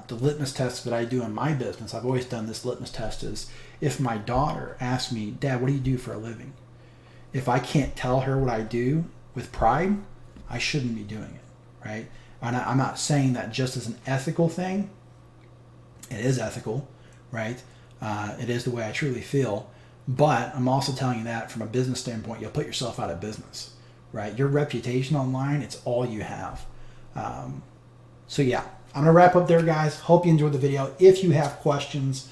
litmus tests that I do in my business, I've always done this litmus test, is if my daughter asks me, Dad, what do you do for a living? If I can't tell her what I do with pride, I shouldn't be doing it, right? And I'm not saying that just as an ethical thing. It is ethical, right? It is the way I truly feel. But I'm also telling you that from a business standpoint, you'll put yourself out of business, right? Your reputation online, it's all you have. So yeah, I'm going to wrap up there, guys. Hope you enjoyed the video. If you have questions,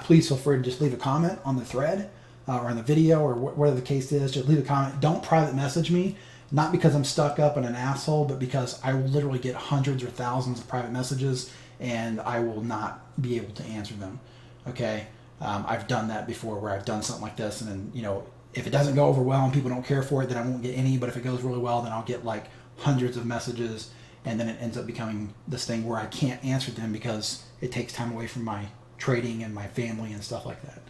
please feel free to just leave a comment on the thread or on the video or whatever the case is. Just leave a comment. Don't private message me not because I'm stuck up and an asshole, but because I will literally get hundreds or thousands of private messages and I will not be able to answer them. Okay. I've done that before where I've done something like this, and then, you know, if it doesn't go over well and people don't care for it, then I won't get any. But if it goes really well, then I'll get like hundreds of messages, and then it ends up becoming this thing where I can't answer them because it takes time away from my trading and my family and stuff like that.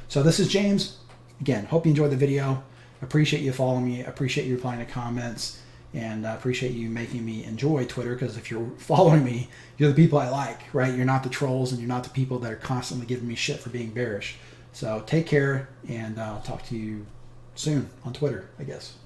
So this is James. Again, hope you enjoyed the video. Appreciate you following me. Appreciate you replying to comments. And I appreciate you making me enjoy Twitter, because if you're following me, you're the people I like, right? You're not the trolls, and you're not the people that are constantly giving me shit for being bearish. So take care, and I'll talk to you soon on Twitter, I guess.